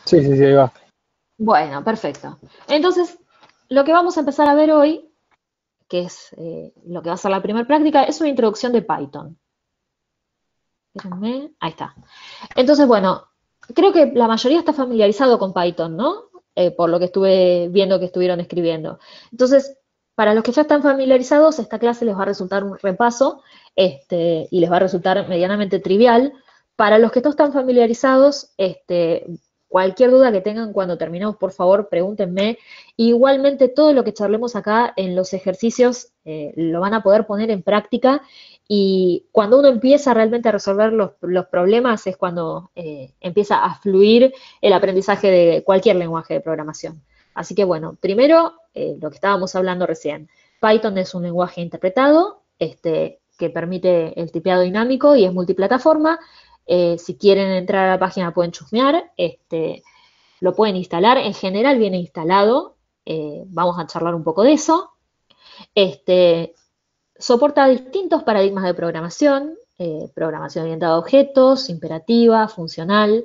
Sí, sí, sí, ahí va. Bueno, perfecto. Entonces, lo que vamos a empezar a ver hoy, que es lo que va a ser la primera práctica, es una introducción de Python. Espérenme, ahí está. Entonces, bueno, creo que la mayoría está familiarizado con Python, ¿no? Por lo que estuve viendo que estuvieron escribiendo. Entonces, para los que ya están familiarizados, esta clase les va a resultar un repaso, y les va a resultar medianamente trivial. Para los que no están familiarizados, cualquier duda que tengan cuando terminemos, por favor, pregúntenme. Igualmente, todo lo que charlemos acá en los ejercicios lo van a poder poner en práctica y cuando uno empieza realmente a resolver los problemas es cuando empieza a fluir el aprendizaje de cualquier lenguaje de programación. Así que bueno, primero, lo que estábamos hablando recién. Python es un lenguaje interpretado que permite el tipeado dinámico y es multiplataforma. Si quieren entrar a la página pueden chusmear, lo pueden instalar. En general viene instalado. Vamos a charlar un poco de eso. Este, Soporta distintos paradigmas de programación, programación orientada a objetos, imperativa, funcional.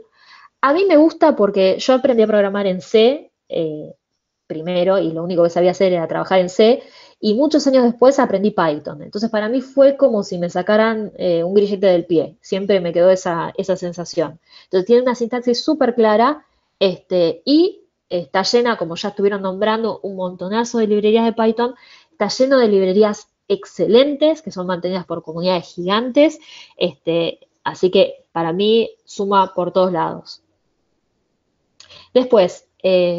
A mí me gusta porque yo aprendí a programar en C primero y lo único que sabía hacer era trabajar en C y muchos años después aprendí Python. Entonces para mí fue como si me sacaran un grillete del pie. Siempre me quedó esa sensación. Entonces tiene una sintaxis súper clara y está llena, como ya estuvieron nombrando, un montonazo de librerías de Python. Está lleno de librerías excelentes que son mantenidas por comunidades gigantes. Así que para mí suma por todos lados. Después,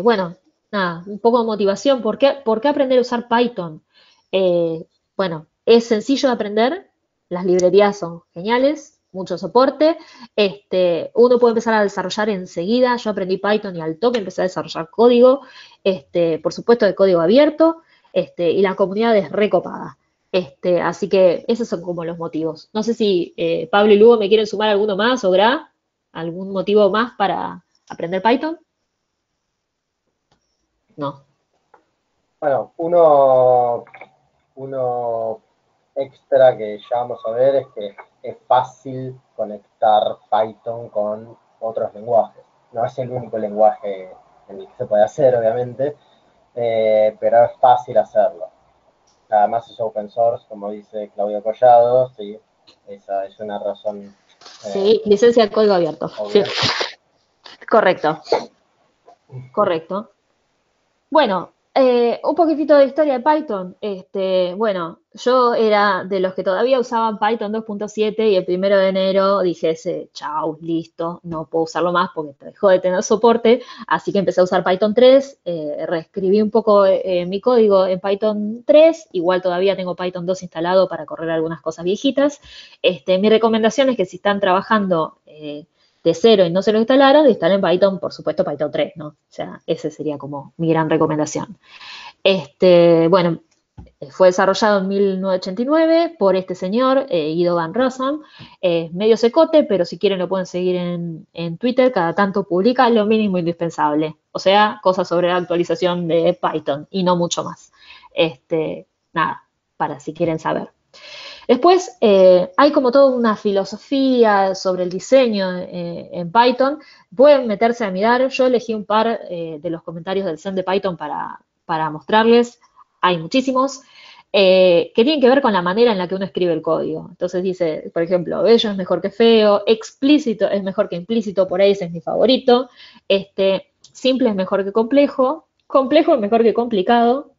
bueno, nada, un poco de motivación. Por qué aprender a usar Python? Bueno, es sencillo de aprender, las librerías son geniales, mucho soporte. Uno puede empezar a desarrollar enseguida. Yo aprendí Python y al toque empecé a desarrollar código, por supuesto de código abierto, y la comunidad es recopada. Así que esos son como los motivos. No sé si Pablo y Lugo me quieren sumar alguno más o Gra, algún motivo más para aprender Python. No. Bueno, uno extra que ya vamos a ver es que es fácil conectar Python con otros lenguajes. No es el único lenguaje en el que se puede hacer, obviamente, pero es fácil hacerlo. Además es open source, como dice Claudio Collado, sí, esa es una razón Sí, licencia de código abierto. Sí, obvia. correcto, correcto. Bueno, un poquitito de historia de Python. Bueno, yo era de los que todavía usaban Python 2.7 y el 1 de enero dije, chau, listo, no puedo usarlo más porque dejó de tener soporte, así que empecé a usar Python 3, reescribí un poco mi código en Python 3, igual todavía tengo Python 2 instalado para correr algunas cosas viejitas. Mi recomendación es que si están trabajando de cero y no se lo instalaron, instalen Python, por supuesto, Python 3, ¿no? O sea, esa sería como mi gran recomendación. Bueno, fue desarrollado en 1989 por este señor, Guido Van Rossum. Medio secote, pero si quieren lo pueden seguir en Twitter. Cada tanto publica lo mínimo indispensable. O sea, cosas sobre la actualización de Python y no mucho más. Nada, para si quieren saber. Después hay como toda una filosofía sobre el diseño en Python. Pueden meterse a mirar. Yo elegí un par de los comentarios del Zen de Python para mostrarles. Hay muchísimos. Que tienen que ver con la manera en la que uno escribe el código. Entonces dice, por ejemplo, bello es mejor que feo, explícito es mejor que implícito, por ahí ese es mi favorito. Simple es mejor que complejo, complejo es mejor que complicado,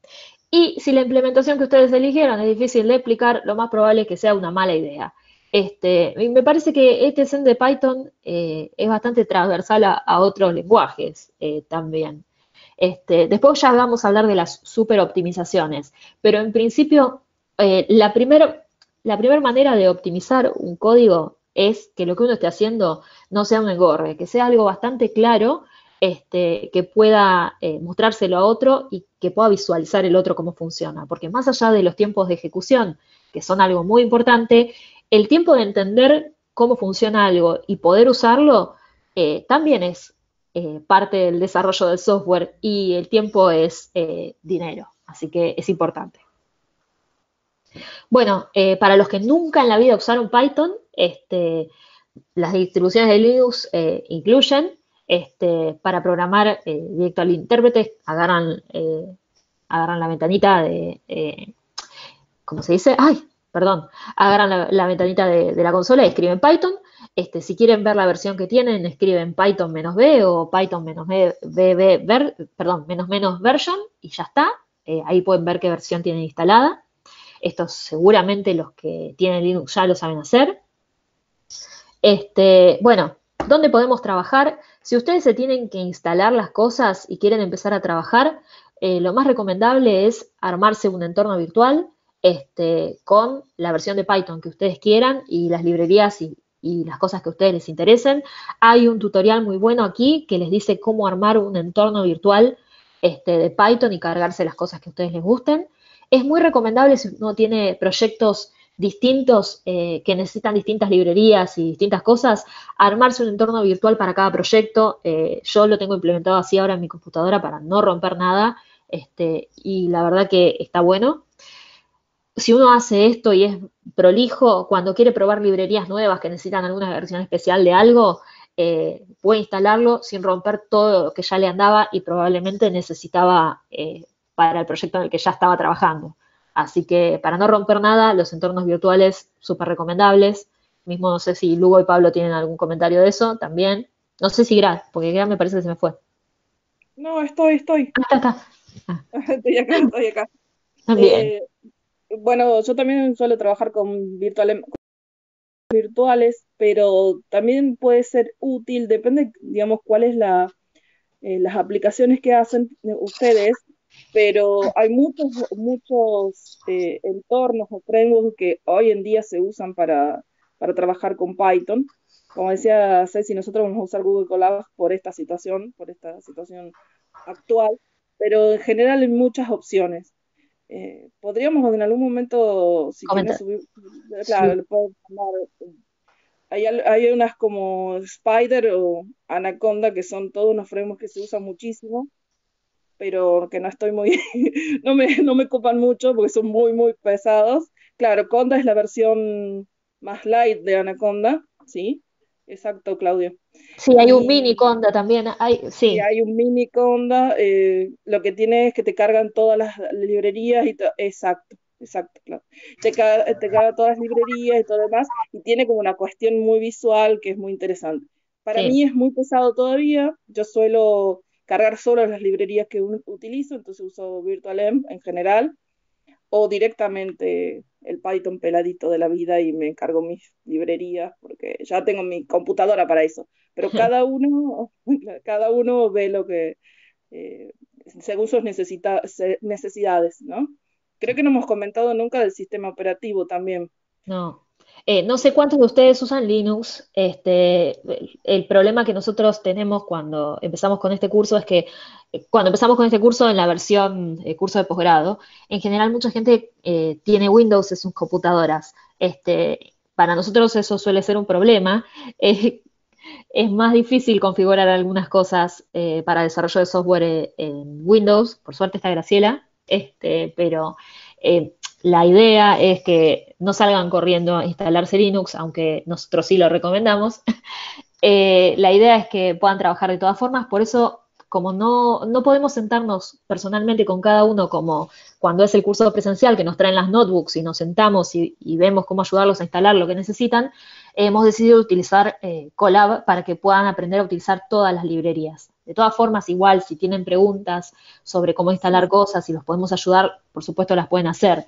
y si la implementación que ustedes eligieron es difícil de explicar, lo más probable es que sea una mala idea. Y me parece que este Zen de Python es bastante transversal a otros lenguajes también. Después ya vamos a hablar de las super optimizaciones, pero en principio la primera manera de optimizar un código es que lo que uno esté haciendo no sea un engorre, que sea algo bastante claro, que pueda mostrárselo a otro y que pueda visualizar el otro cómo funciona. Porque más allá de los tiempos de ejecución, que son algo muy importante, el tiempo de entender cómo funciona algo y poder usarlo también es parte del desarrollo del software y el tiempo es dinero, así que es importante. Bueno, para los que nunca en la vida usaron Python, las distribuciones de Linux incluyen para programar directo al intérprete, agarran la ventanita ¿cómo se dice? Ay, perdón, agarran la ventanita de la consola y escriben Python. Si quieren ver la versión que tienen, escriben Python -b o Python perdón, menos version y ya está. Ahí pueden ver qué versión tienen instalada. Esto seguramente los que tienen Linux ya lo saben hacer. Bueno, ¿dónde podemos trabajar? Si ustedes se tienen que instalar las cosas y quieren empezar a trabajar, lo más recomendable es armarse un entorno virtual con la versión de Python que ustedes quieran y las librerías y las cosas que a ustedes les interesen. Hay un tutorial muy bueno aquí que les dice cómo armar un entorno virtual de Python y cargarse las cosas que a ustedes les gusten. Es muy recomendable si uno tiene proyectos distintos que necesitan distintas librerías y distintas cosas, armarse un entorno virtual para cada proyecto. Yo lo tengo implementado así ahora en mi computadora para no romper nada y la verdad que está bueno. Si uno hace esto y es prolijo, cuando quiere probar librerías nuevas que necesitan alguna versión especial de algo, puede instalarlo sin romper todo lo que ya le andaba y probablemente necesitaba para el proyecto en el que ya estaba trabajando. Así que para no romper nada, los entornos virtuales súper recomendables. Mismo no sé si Lugo y Pablo tienen algún comentario de eso también. No sé si Gra, porque Gra me parece que se me fue. No, estoy. Ah, está. Ah, Estoy acá, estoy acá. bien. Eh, bueno, yo también suelo trabajar con virtuales, pero también puede ser útil, depende, digamos, cuál es las aplicaciones que hacen ustedes, pero hay muchos entornos o frameworks que hoy en día se usan para trabajar con Python. Como decía Ceci, nosotros vamos a usar Google Colab por esta situación actual, pero en general hay muchas opciones. Podríamos en algún momento, si quieren Comenta. subir, claro, Sí. le puedo mandar. Hay unas como Spider o Anaconda que son todos unos frameworks que se usan muchísimo, pero que no estoy muy, no me copan mucho porque son muy pesados. Claro, Conda es la versión más light de Anaconda, ¿sí? Exacto, Claudio. Sí, hay un mini Y Conda también. si Sí, hay un mini Conda, lo que tiene es que te cargan todas las librerías exacto, exacto, claro. Te carga todas las librerías y todo demás, y tiene como una cuestión muy visual que es muy interesante. Para sí. mí es muy pesado todavía, yo suelo cargar solo las librerías que utilizo, entonces uso VirtualEnv en general, o directamente el Python peladito de la vida y me encargo mis librerías, porque ya tengo mi computadora para eso. Pero cada uno ve lo que, eh, según sus necesidades, ¿no? Creo que no hemos comentado nunca del sistema operativo también. No. No sé cuántos de ustedes usan Linux. El problema que nosotros tenemos cuando empezamos con este curso es que cuando empezamos con este curso en la versión curso de posgrado, en general mucha gente tiene Windows en sus computadoras. Para nosotros eso suele ser un problema. Eh, es más difícil configurar algunas cosas para desarrollo de software en Windows. Por suerte está Graciela, pero la idea es que no salgan corriendo a instalarse Linux, aunque nosotros sí lo recomendamos. La idea es que puedan trabajar de todas formas, por eso como no podemos sentarnos personalmente con cada uno como cuando es el curso presencial que nos traen las notebooks y nos sentamos y vemos cómo ayudarlos a instalar lo que necesitan, hemos decidido utilizar Colab para que puedan aprender a utilizar todas las librerías. De todas formas, igual, si tienen preguntas sobre cómo instalar cosas y los podemos ayudar, por supuesto las pueden hacer.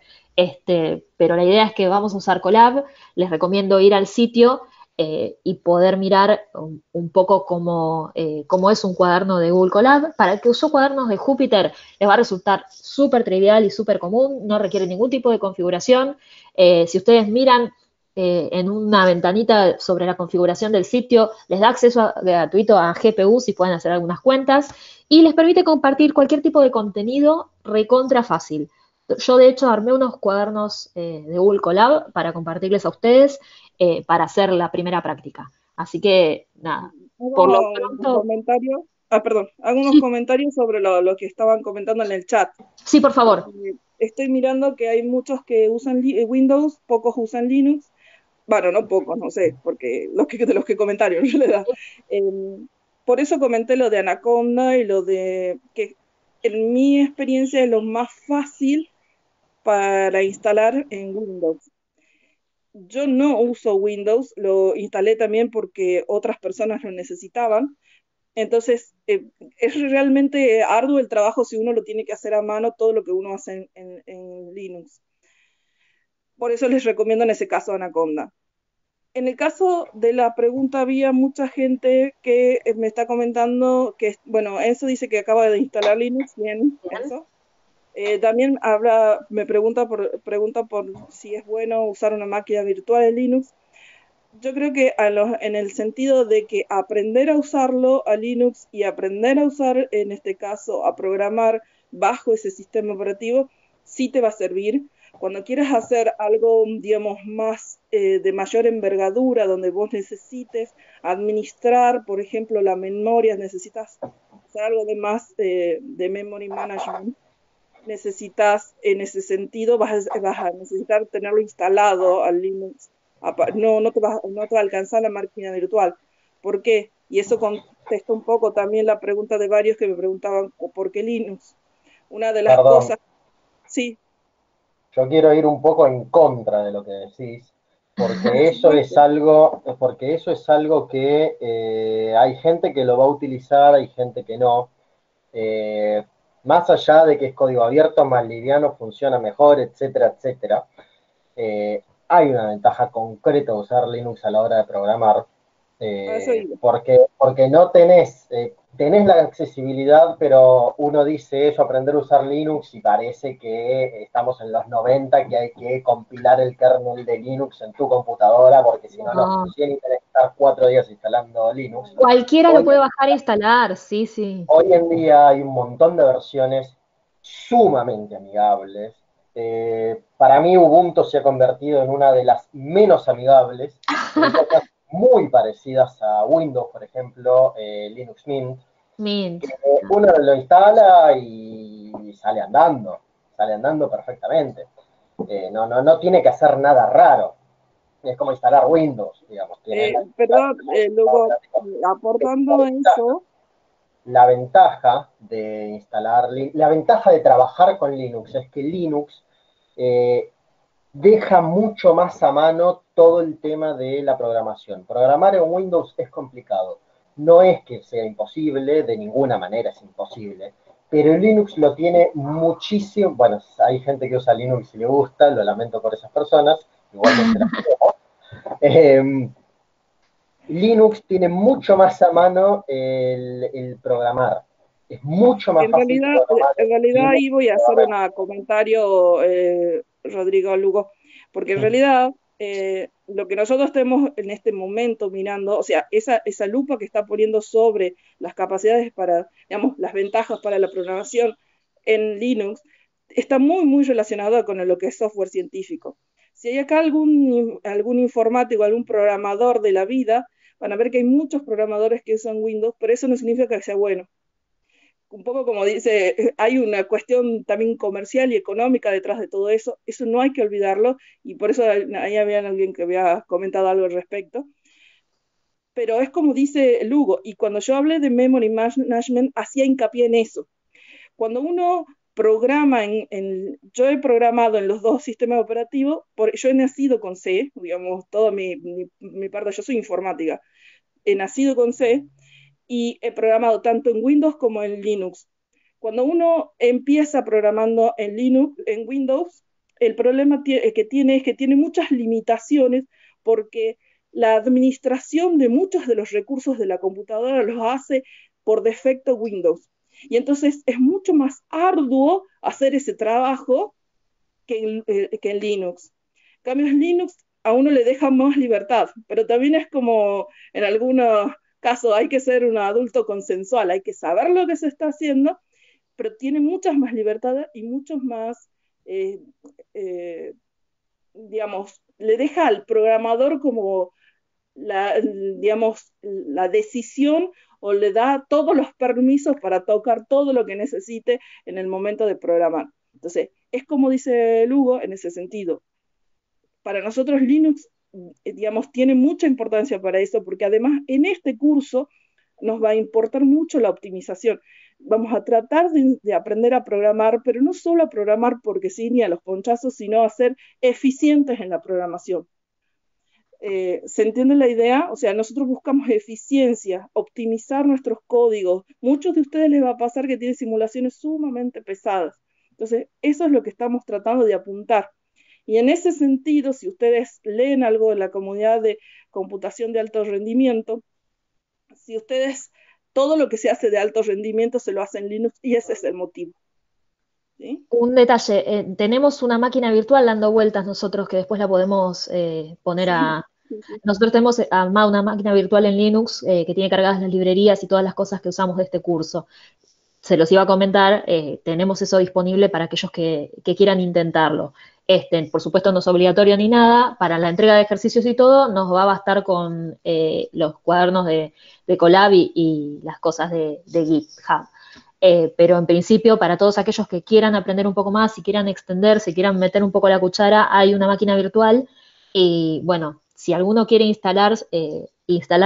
Pero la idea es que vamos a usar Colab, les recomiendo ir al sitio y poder mirar un poco cómo es un cuaderno de Google Colab. Para el que usó cuadernos de Jupyter les va a resultar súper trivial y súper común, no requiere ningún tipo de configuración. Si ustedes miran en una ventanita sobre la configuración del sitio, les da acceso gratuito a GPU si pueden hacer algunas cuentas y les permite compartir cualquier tipo de contenido recontra fácil. Yo de hecho armé unos cuadernos de Google Colab para compartirles a ustedes para hacer la primera práctica. Así que nada, por lo Hago unos pronto, comentarios, perdón, hago unos sí, comentarios sobre lo que estaban comentando en el chat. sí, por favor. Estoy mirando que hay muchos que usan Windows, pocos usan Linux. Bueno, no pocos, no sé, porque de los que comentaron en realidad. por eso comenté lo de Anaconda y lo de que en mi experiencia es lo más fácil para instalar en Windows. Yo no uso Windows, lo instalé también porque otras personas lo necesitaban. Entonces, es realmente arduo el trabajo si uno lo tiene que hacer a mano, todo lo que uno hace en Linux. Por eso les recomiendo en ese caso Anaconda. En el caso de la pregunta, había mucha gente que me está comentando que, bueno, Enzo dice que acaba de instalar Linux, bien, Bien. Enzo. También me pregunta por si es bueno usar una máquina virtual en Linux. Yo creo que en el sentido de que aprender a usarlo a Linux y aprender a usar, en este caso, a programar bajo ese sistema operativo, sí te va a servir. Cuando quieras hacer algo, digamos, más de mayor envergadura, donde vos necesites administrar, por ejemplo, la memoria, necesitas hacer algo de más de memory management, necesitas, en ese sentido, vas a necesitar tenerlo instalado al Linux. No te va a alcanzar la máquina virtual. ¿Por qué? Y eso contesta un poco también la pregunta de varios que me preguntaban por qué Linux. Una de las Perdón, cosas, sí, yo quiero ir un poco en contra de lo que decís, por supuesto. porque eso es algo que hay gente que lo va a utilizar, hay gente que no. Eh, Más allá de que es código abierto, más liviano, funciona mejor, etcétera, etcétera, hay una ventaja concreta de usar Linux a la hora de programar, A eso iba. porque no tenés la accesibilidad, pero uno dice eso, aprender a usar Linux y parece que estamos en los 90, que hay que compilar el kernel de Linux en tu computadora, porque si no, no No, funciona y tenés que estar 4 días instalando Linux. cualquiera lo Hoy puede bajar e instalar, sí, sí. Hoy en día hay un montón de versiones sumamente amigables. Para mí Ubuntu se ha convertido en una de las menos amigables, pero hay cosas muy parecidas a Windows, por ejemplo, Linux Mint, Mint. que uno lo instala y sale andando perfectamente. No tiene que hacer nada raro. Es como instalar Windows, digamos. Tiene Perdón, luego, aportando eso, la ventaja la ventaja de trabajar con Linux es que Linux eh, deja mucho más a mano todo el tema de la programación. Programar en Windows es complicado. No es que sea imposible, de ninguna manera es imposible, pero Linux lo tiene muchísimo. Bueno, hay gente que usa Linux y le gusta, lo lamento por esas personas, igualmente las tenemos. Eh, Linux tiene mucho más a mano el programar. Es mucho más fácil programar En en realidad Linux ahí voy que a hacer programar un comentario, Rodrigo Lugo, porque en en Windows. realidad lo que nosotros estemos en este momento mirando, o sea, esa lupa que está poniendo sobre las capacidades para, digamos, las ventajas para la programación en Linux, está muy, muy relacionada con lo que es software científico. Si hay acá algún informático, algún programador de la vida, van a ver que hay muchos programadores que usan Windows, pero eso no significa que sea bueno. Un poco como dice, hay una cuestión también comercial y económica detrás de todo eso no hay que olvidarlo, y por eso ahí había alguien que había comentado algo al respecto, pero es como dice Lugo, y cuando yo hablé de memory management, hacía hincapié en eso. Cuando uno programa yo he programado en los dos sistemas operativos, yo he nacido con C, digamos, toda mi parte, yo soy informática, he nacido con C, y he programado tanto en Windows como en Linux. Cuando uno empieza programando en Linux, en Windows, el problema que tiene es que tiene muchas limitaciones porque la administración de muchos de los recursos de la computadora los hace por defecto Windows. Y entonces es mucho más arduo hacer ese trabajo que en Linux. En cambio, en Linux a uno le deja más libertad, pero también es como en algunos casos hay que ser un adulto consensual, hay que saber lo que se está haciendo, pero tiene muchas más libertades y muchos más, eh, eh, digamos, le deja al programador como digamos, la decisión o le da todos los permisos para tocar todo lo que necesite en el momento de programar. Entonces, es como dice Lugo en ese sentido. Para nosotros Linux, digamos, tiene mucha importancia para eso, porque además en este curso nos va a importar mucho la optimización. Vamos a tratar de aprender a programar, pero no solo a programar porque sí, ni a los ponchazos, sino a ser eficientes en la programación. ¿Se entiende la idea? O sea, nosotros buscamos eficiencia, optimizar nuestros códigos. Muchos de ustedes les va a pasar que tienen simulaciones sumamente pesadas. Entonces, eso es lo que estamos tratando de apuntar. Y en ese sentido, si ustedes leen algo de la comunidad de computación de alto rendimiento, si ustedes, todo lo que se hace de alto rendimiento se lo hace en Linux y ese es el motivo. ¿Sí? Un detalle, tenemos una máquina virtual dando vueltas nosotros que después la podemos poner a... Sí, sí. Nosotros tenemos armada una máquina virtual en Linux que tiene cargadas las librerías y todas las cosas que usamos de este curso. Se los iba a comentar, tenemos eso disponible para aquellos que quieran intentarlo. Por supuesto no es obligatorio ni nada, para la entrega de ejercicios y todo nos va a bastar con los cuadernos de Colab y las cosas de GitHub. Pero en principio para todos aquellos que quieran aprender un poco más, si quieran extenderse, si quieran meter un poco la cuchara, hay una máquina virtual y bueno, si alguno quiere instalar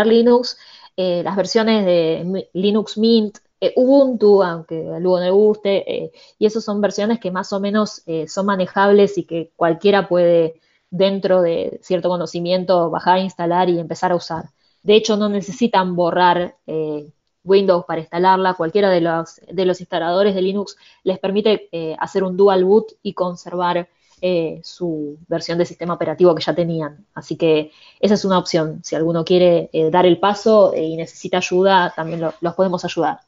Linux, las versiones de Linux Mint, Ubuntu, aunque a Lugo no le guste, y esas son versiones que más o menos son manejables y que cualquiera puede, dentro de cierto conocimiento, bajar, instalar y empezar a usar. De hecho, no necesitan borrar Windows para instalarla, cualquiera de los instaladores de Linux les permite hacer un dual boot y conservar su versión de sistema operativo que ya tenían. Así que esa es una opción. Si alguno quiere dar el paso y necesita ayuda, también los podemos ayudar.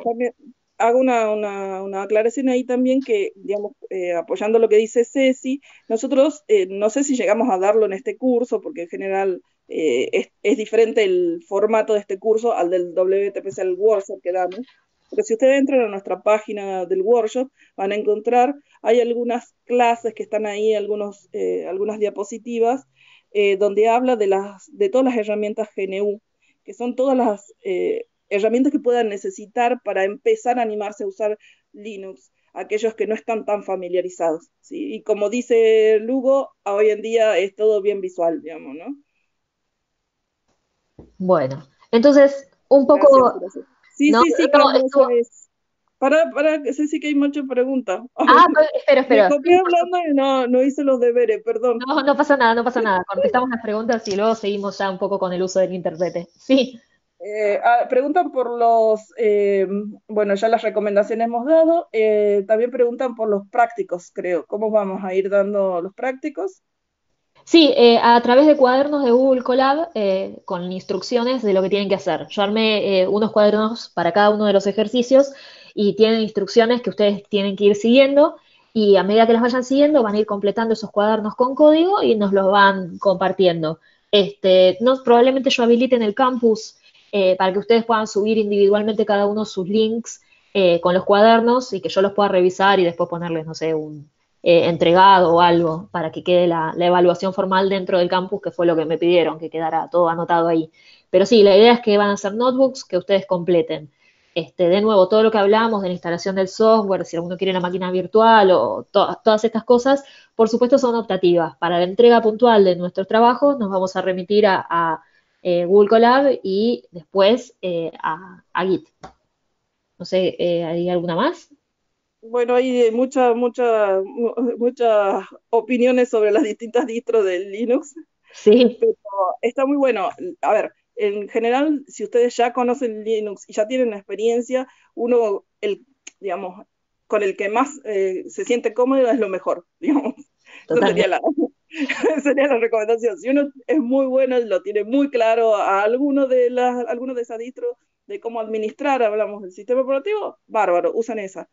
También hago una aclaración ahí también que, digamos, apoyando lo que dice Ceci, nosotros no sé si llegamos a darlo en este curso, porque en general es diferente el formato de este curso al del WTPC, el workshop que damos, pero si ustedes entran a nuestra página del workshop, van a encontrar, hay algunas clases que están ahí, algunas diapositivas, donde habla de todas las herramientas GNU, que son todas las herramientas que puedan necesitar para empezar a animarse a usar Linux, aquellos que no están tan familiarizados, ¿sí? Y como dice Lugo, hoy en día es todo bien visual, digamos, ¿no? Bueno, entonces, un Gracias, poco... gracias. Sí, No, sí, sí, no, Carlos, eso es. que sí, sí que hay muchas preguntas. Me espero. copié Sí, por hablando y no hice los deberes, perdón. no, no pasa nada, no pasa nada. Contestamos las preguntas y luego seguimos ya un poco con el uso del intérprete. Sí, Preguntan por bueno, ya las recomendaciones hemos dado, también preguntan por los prácticos, creo. ¿Cómo vamos a ir dando los prácticos? sí, a través de cuadernos de Google Colab con instrucciones de lo que tienen que hacer. Yo armé unos cuadernos para cada uno de los ejercicios y tienen instrucciones que ustedes tienen que ir siguiendo y a medida que las vayan siguiendo van a ir completando esos cuadernos con código y nos los van compartiendo. No, probablemente yo habilite en el campus para que ustedes puedan subir individualmente cada uno sus links con los cuadernos y que yo los pueda revisar y después ponerles, no sé, un entregado o algo para que quede la evaluación formal dentro del campus, que fue lo que me pidieron, que quedara todo anotado ahí. Pero sí, la idea es que van a ser notebooks que ustedes completen. De nuevo, todo lo que hablamos de la instalación del software, si alguno quiere la máquina virtual o todas estas cosas, por supuesto son optativas. Para la entrega puntual de nuestros trabajos nos vamos a remitir a Google Colab y después a Git. No sé, ¿hay alguna más? Bueno, hay muchas opiniones sobre las distintas distros de Linux, Sí, pero está muy bueno. A ver, en general, si ustedes ya conocen Linux y ya tienen experiencia, digamos, con el que más se siente cómodo es lo mejor, digamos. Esa sería totalmente. sería la recomendación. Si uno es muy bueno, lo tiene muy claro a alguno de esas distros de cómo administrar, hablamos del sistema operativo, bárbaro, usan esa.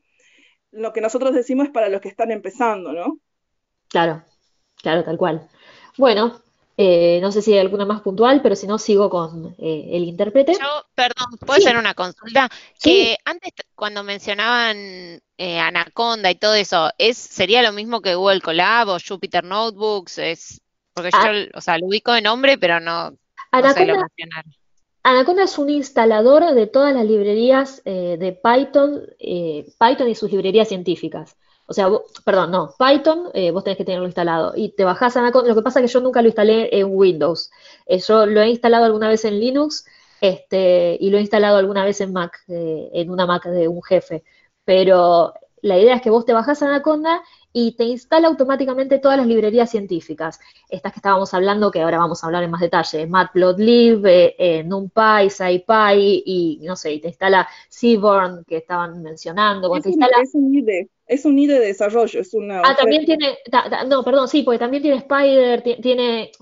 Lo que nosotros decimos es para los que están empezando, ¿no? Claro, claro, tal cual. Bueno, no sé si hay alguna más puntual, pero si no, sigo con el intérprete. Yo, perdón, ¿puedo hacer Sí, una consulta? sí. Que antes, cuando mencionaban Anaconda y todo eso, ¿sería lo mismo que Google Colab o Jupyter Notebooks? Porque yo, A- o sea, lo ubico de nombre, pero no sé lo Anaconda, mencionar. Anaconda es un instalador de todas las librerías de Python, Python y sus librerías científicas. O sea, perdón, no, Python, vos tenés que tenerlo instalado y te bajás Anaconda. Lo que pasa es que yo nunca lo instalé en Windows. Yo lo he instalado alguna vez en Linux y lo he instalado alguna vez en Mac, en una Mac de un jefe. Pero la idea es que vos te bajás a Anaconda y te instala automáticamente todas las librerías científicas. Estas que estábamos hablando, que ahora vamos a hablar en más detalle, Matplotlib, NumPy, SciPy, y no sé, y te instala Seaborn, que estaban mencionando, bueno, te instala... Es un IDE de desarrollo, es una también oferta. tiene, no, perdón, sí, porque también tiene Spider,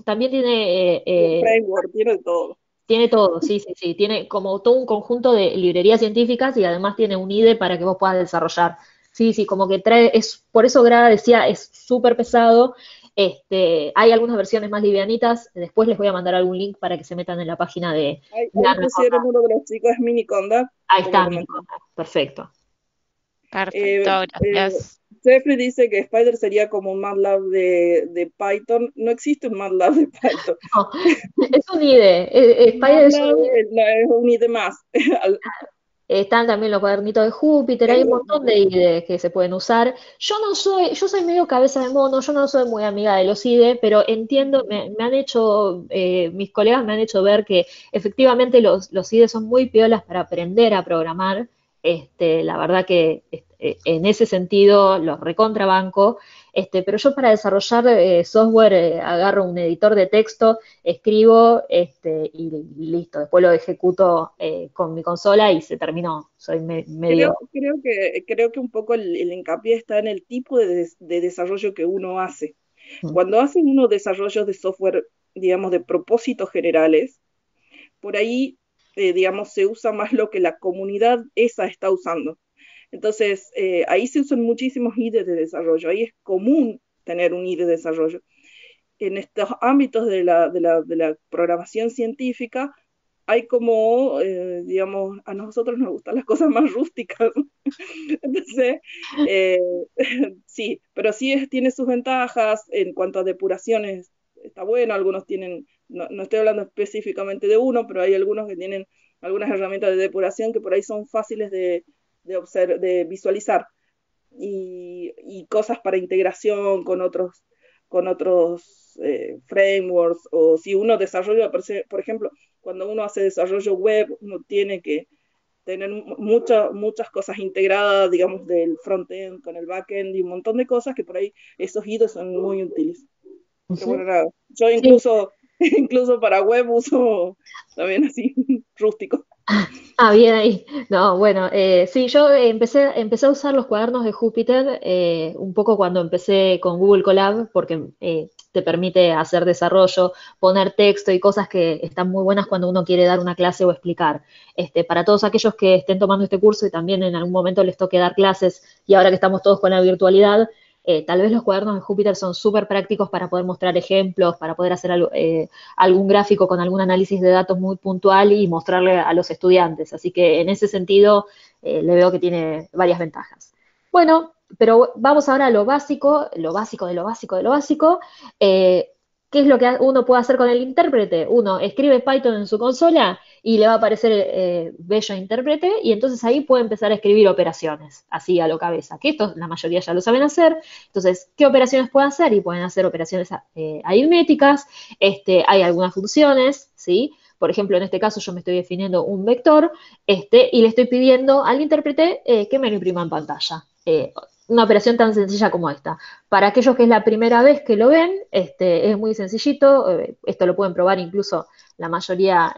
también tiene Framework, tiene todo. tiene todo, sí, sí, sí. Tiene como todo un conjunto de librerías científicas y además tiene un IDE para que vos puedas desarrollar. Sí, sí, como que trae, por eso Grada decía, es súper pesado. Hay algunas versiones más livianitas. Después les voy a mandar algún link para que se metan en la página de Ahí Anaconda. pusieron uno de los chicos, es Miniconda, Ahí como está, mi comenté. perfecto. Eh, Perfecto, eh, gracias. Jeffrey dice que Spider sería como un MATLAB de Python. No existe un MATLAB de Python. No, es un IDE. Spider es un MATLAB IDE. es un IDE más. Están también los cuadernitos de Júpiter, hay un montón de IDE que se pueden usar. Yo soy medio cabeza de mono, yo no soy muy amiga de los IDE, pero entiendo, me han hecho, mis colegas me han hecho ver que efectivamente los IDE son muy piolas para aprender a programar. La verdad que en ese sentido los recontrabanco. Pero yo para desarrollar software agarro un editor de texto, escribo y listo. Después lo ejecuto con mi consola y se terminó. Soy medio... Creo que un poco el hincapié está en el tipo de desarrollo que uno hace. Mm. Cuando hace uno desarrollos de software, digamos, de propósitos generales, por ahí, digamos, se usa más lo que la comunidad esa está usando. Entonces, ahí se usan muchísimos IDE de desarrollo. Ahí es común tener un IDE de desarrollo. En estos ámbitos de la programación científica, hay como, digamos, a nosotros nos gustan las cosas más rústicas. Entonces, eh, sí, pero sí tiene sus ventajas en cuanto a depuraciones. Está bueno, algunos tienen, no estoy hablando específicamente de uno, pero hay algunos que tienen algunas herramientas de depuración que por ahí son fáciles de visualizar y cosas para integración con otros frameworks, o si uno desarrolla, por ejemplo, cuando uno hace desarrollo web, uno tiene que tener muchas cosas integradas, digamos, del frontend con el backend y un montón de cosas que por ahí esos IDEs son muy útiles. Pero Ujú. bueno, nada, yo Sí. incluso para web uso también así, rústico. Bien ahí. No, bueno, sí, yo empecé a usar los cuadernos de Júpiter un poco cuando empecé con Google Colab, porque te permite hacer desarrollo, poner texto y cosas que están muy buenas cuando uno quiere dar una clase o explicar. Para todos aquellos que estén tomando este curso y también en algún momento les toque dar clases, y ahora que estamos todos con la virtualidad, tal vez los cuadernos de Júpiter son súper prácticos para poder mostrar ejemplos, para poder hacer algún gráfico con algún análisis de datos muy puntual y mostrarle a los estudiantes. Así que en ese sentido le veo que tiene varias ventajas. Bueno, pero vamos ahora a lo básico de lo básico de lo básico. ¿Qué es lo que uno puede hacer con el intérprete? Uno escribe Python en su consola y le va a aparecer bello intérprete y entonces ahí puede empezar a escribir operaciones, así a lo cabeza, que esto la mayoría ya lo saben hacer. Entonces, ¿qué operaciones pueden hacer? Y pueden hacer operaciones aritméticas, hay algunas funciones, ¿sí? Por ejemplo, en este caso yo me estoy definiendo un vector y le estoy pidiendo al intérprete que me lo imprima en pantalla. Una operación tan sencilla como esta. Para aquellos que es la primera vez que lo ven, es muy sencillito, esto lo pueden probar incluso la mayoría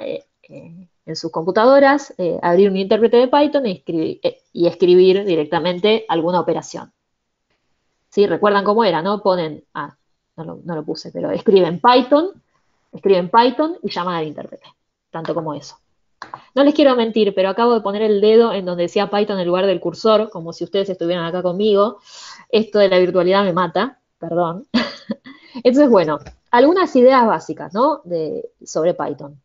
en sus computadoras, abrir un intérprete de Python y escribir directamente alguna operación. ¿Sí? ¿Recuerdan cómo era, no? No lo puse, pero escriben Python y llaman al intérprete, tanto como eso. No les quiero mentir, pero acabo de poner el dedo en donde decía Python en lugar del cursor, como si ustedes estuvieran acá conmigo. Esto de la virtualidad me mata, perdón. Entonces, bueno, algunas ideas básicas, ¿no? Sobre Python.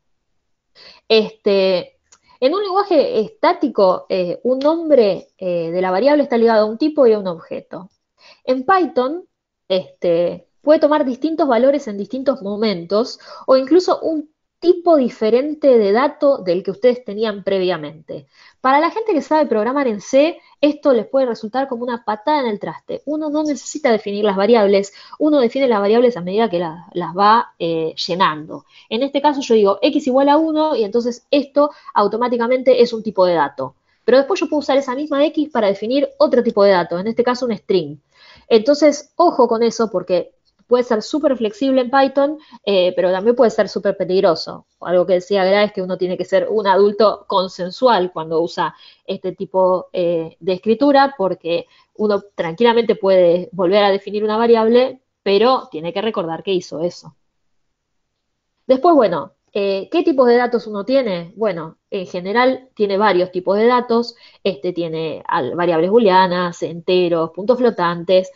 En un lenguaje estático, un nombre de la variable está ligado a un tipo y a un objeto. En Python, puede tomar distintos valores en distintos momentos, o incluso un tipo diferente de dato del que ustedes tenían previamente. Para la gente que sabe programar en C, esto les puede resultar como una patada en el traste. Uno no necesita definir las variables, uno define las variables a medida que las va llenando. En este caso yo digo x igual a 1 y entonces esto automáticamente es un tipo de dato. Pero después yo puedo usar esa misma x para definir otro tipo de dato, en este caso un string. Entonces, ojo con eso porque puede ser súper flexible en Python, pero también puede ser súper peligroso. Algo que decía Gra es que uno tiene que ser un adulto consensual cuando usa este tipo de escritura, porque uno tranquilamente puede volver a definir una variable, pero tiene que recordar que hizo eso. Después, bueno, ¿qué tipos de datos uno tiene? Bueno, en general tiene varios tipos de datos. Tiene variables booleanas, enteros, puntos flotantes.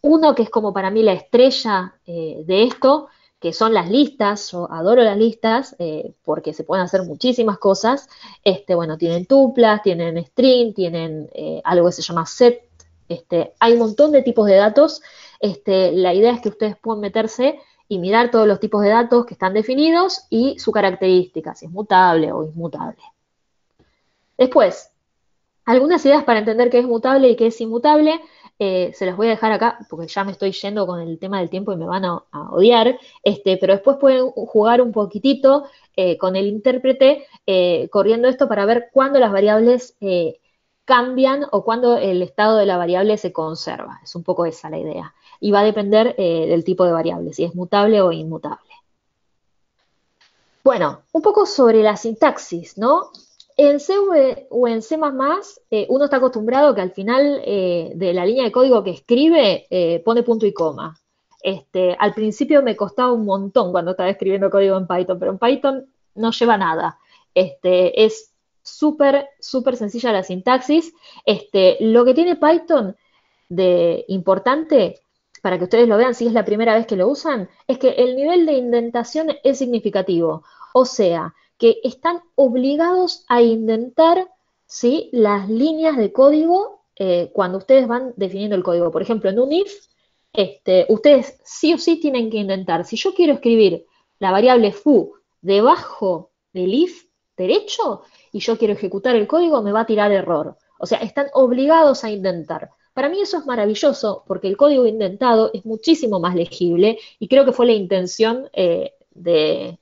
Uno que es como para mí la estrella de esto, que son las listas. Yo adoro las listas porque se pueden hacer muchísimas cosas. Bueno, tienen tuplas, tienen string, tienen algo que se llama set. Hay un montón de tipos de datos. La idea es que ustedes puedan meterse y mirar todos los tipos de datos que están definidos y su característica, si es mutable o inmutable. Después, algunas ideas para entender qué es mutable y qué es inmutable, se las voy a dejar acá porque ya me estoy yendo con el tema del tiempo y me van a odiar, pero después pueden jugar un poquitito con el intérprete corriendo esto para ver cuándo las variables cambian o cuándo el estado de la variable se conserva. Es un poco esa la idea. Y va a depender del tipo de variable, si es mutable o inmutable. Bueno, un poco sobre la sintaxis, ¿no? En C o en C++, uno está acostumbrado que al final de la línea de código que escribe pone punto y coma. Al principio me costaba un montón cuando estaba escribiendo código en Python, pero en Python no lleva nada. Es súper, súper sencilla la sintaxis. Lo que tiene Python de importante, para que ustedes lo vean si es la primera vez que lo usan, es que el nivel de indentación es significativo. O sea, que están obligados a indentar, ¿sí?, las líneas de código cuando ustedes van definiendo el código. Por ejemplo, en un if, ustedes sí o sí tienen que indentar. Si yo quiero escribir la variable foo debajo del if derecho y yo quiero ejecutar el código, me va a tirar error. O sea, están obligados a indentar. Para mí eso es maravilloso porque el código indentado es muchísimo más legible y creo que fue la intención de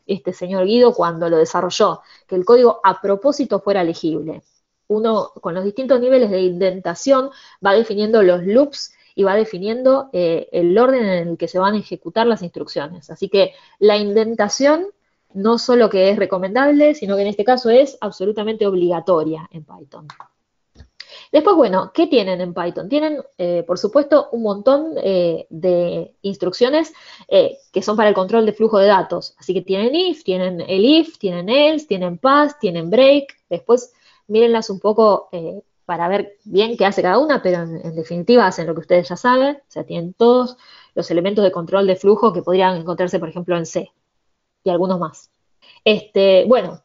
este señor Guido cuando lo desarrolló, que el código a propósito fuera legible. Uno con los distintos niveles de indentación va definiendo los loops y va definiendo el orden en el que se van a ejecutar las instrucciones. Así que la indentación no solo que es recomendable, sino que en este caso es absolutamente obligatoria en Python. Después, bueno, ¿qué tienen en Python? Tienen, por supuesto, un montón de instrucciones que son para el control de flujo de datos. Así que tienen if, tienen elif, tienen else, tienen pass, tienen break. Después, mírenlas un poco para ver bien qué hace cada una, pero en definitiva hacen lo que ustedes ya saben. O sea, tienen todos los elementos de control de flujo que podrían encontrarse, por ejemplo, en C y algunos más. Bueno,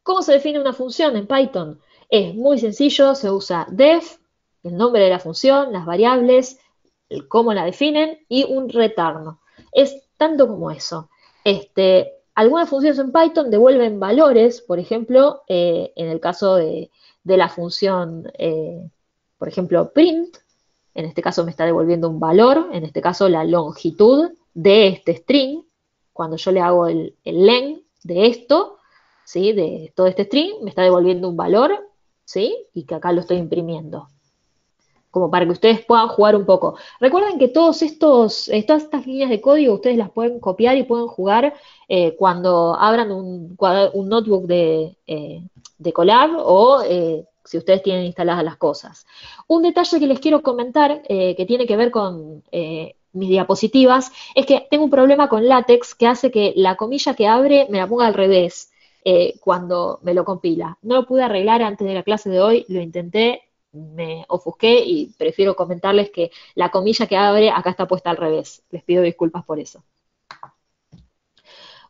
¿cómo se define una función en Python? Es muy sencillo, se usa def, el nombre de la función, las variables, cómo la definen y un return. Es tanto como eso. Algunas funciones en Python devuelven valores, por ejemplo, en el caso de la función, por ejemplo, print, en este caso me está devolviendo un valor, en este caso la longitud de este string, cuando yo le hago el len de esto, ¿sí?, de todo este string, me está devolviendo un valor, ¿sí?, y que acá lo estoy imprimiendo. Como para que ustedes puedan jugar un poco. Recuerden que todas estas líneas de código ustedes las pueden copiar y pueden jugar cuando abran un notebook de Colab o si ustedes tienen instaladas las cosas. Un detalle que les quiero comentar que tiene que ver con mis diapositivas es que tengo un problema con LaTeX que hace que la comilla que abre me la ponga al revés cuando me lo compila. No lo pude arreglar antes de la clase de hoy, lo intenté, me ofusqué y prefiero comentarles que la comilla que abre acá está puesta al revés. Les pido disculpas por eso.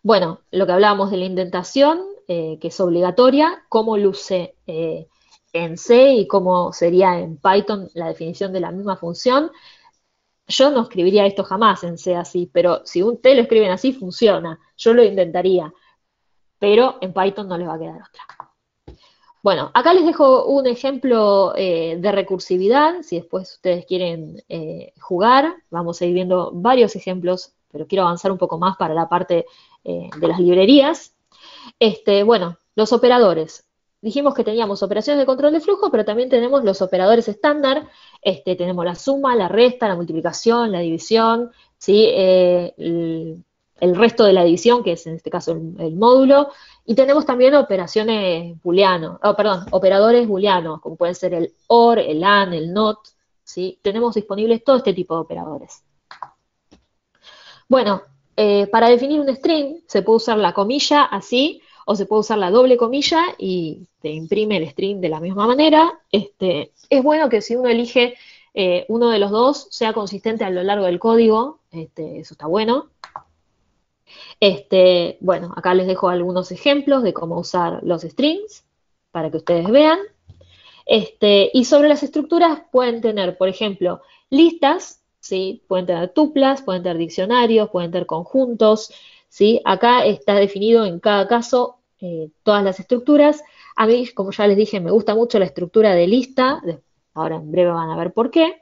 Bueno, lo que hablábamos de la indentación, que es obligatoria, cómo luce en C y cómo sería en Python la definición de la misma función. Yo no escribiría esto jamás en C así, pero si ustedes lo escriben así, funciona. Yo lo indentaría. pero en Python no les va a quedar otra. Bueno, acá les dejo un ejemplo de recursividad, si después ustedes quieren jugar, vamos a ir viendo varios ejemplos, pero quiero avanzar un poco más para la parte de las librerías. Bueno, los operadores. Dijimos que teníamos operaciones de control de flujo, pero también tenemos los operadores estándar. Tenemos la suma, la resta, la multiplicación, la división, ¿sí? El resto de la división, que es en este caso el módulo. Y tenemos también operaciones booleanos, operadores booleanos, como pueden ser el OR, el AND, el NOT, ¿sí? Tenemos disponibles todo este tipo de operadores. Bueno, para definir un string se puede usar la comilla así, o se puede usar la doble comilla y te imprime el string de la misma manera. Es bueno que si uno elige uno de los dos sea consistente a lo largo del código, eso está bueno. Bueno, acá les dejo algunos ejemplos de cómo usar los strings para que ustedes vean. Y sobre las estructuras pueden tener, por ejemplo, listas, ¿sí? Pueden tener tuplas, pueden tener diccionarios, pueden tener conjuntos, ¿sí? Acá está definido en cada caso todas las estructuras. A mí, como ya les dije, me gusta mucho la estructura de lista. Ahora en breve van a ver por qué.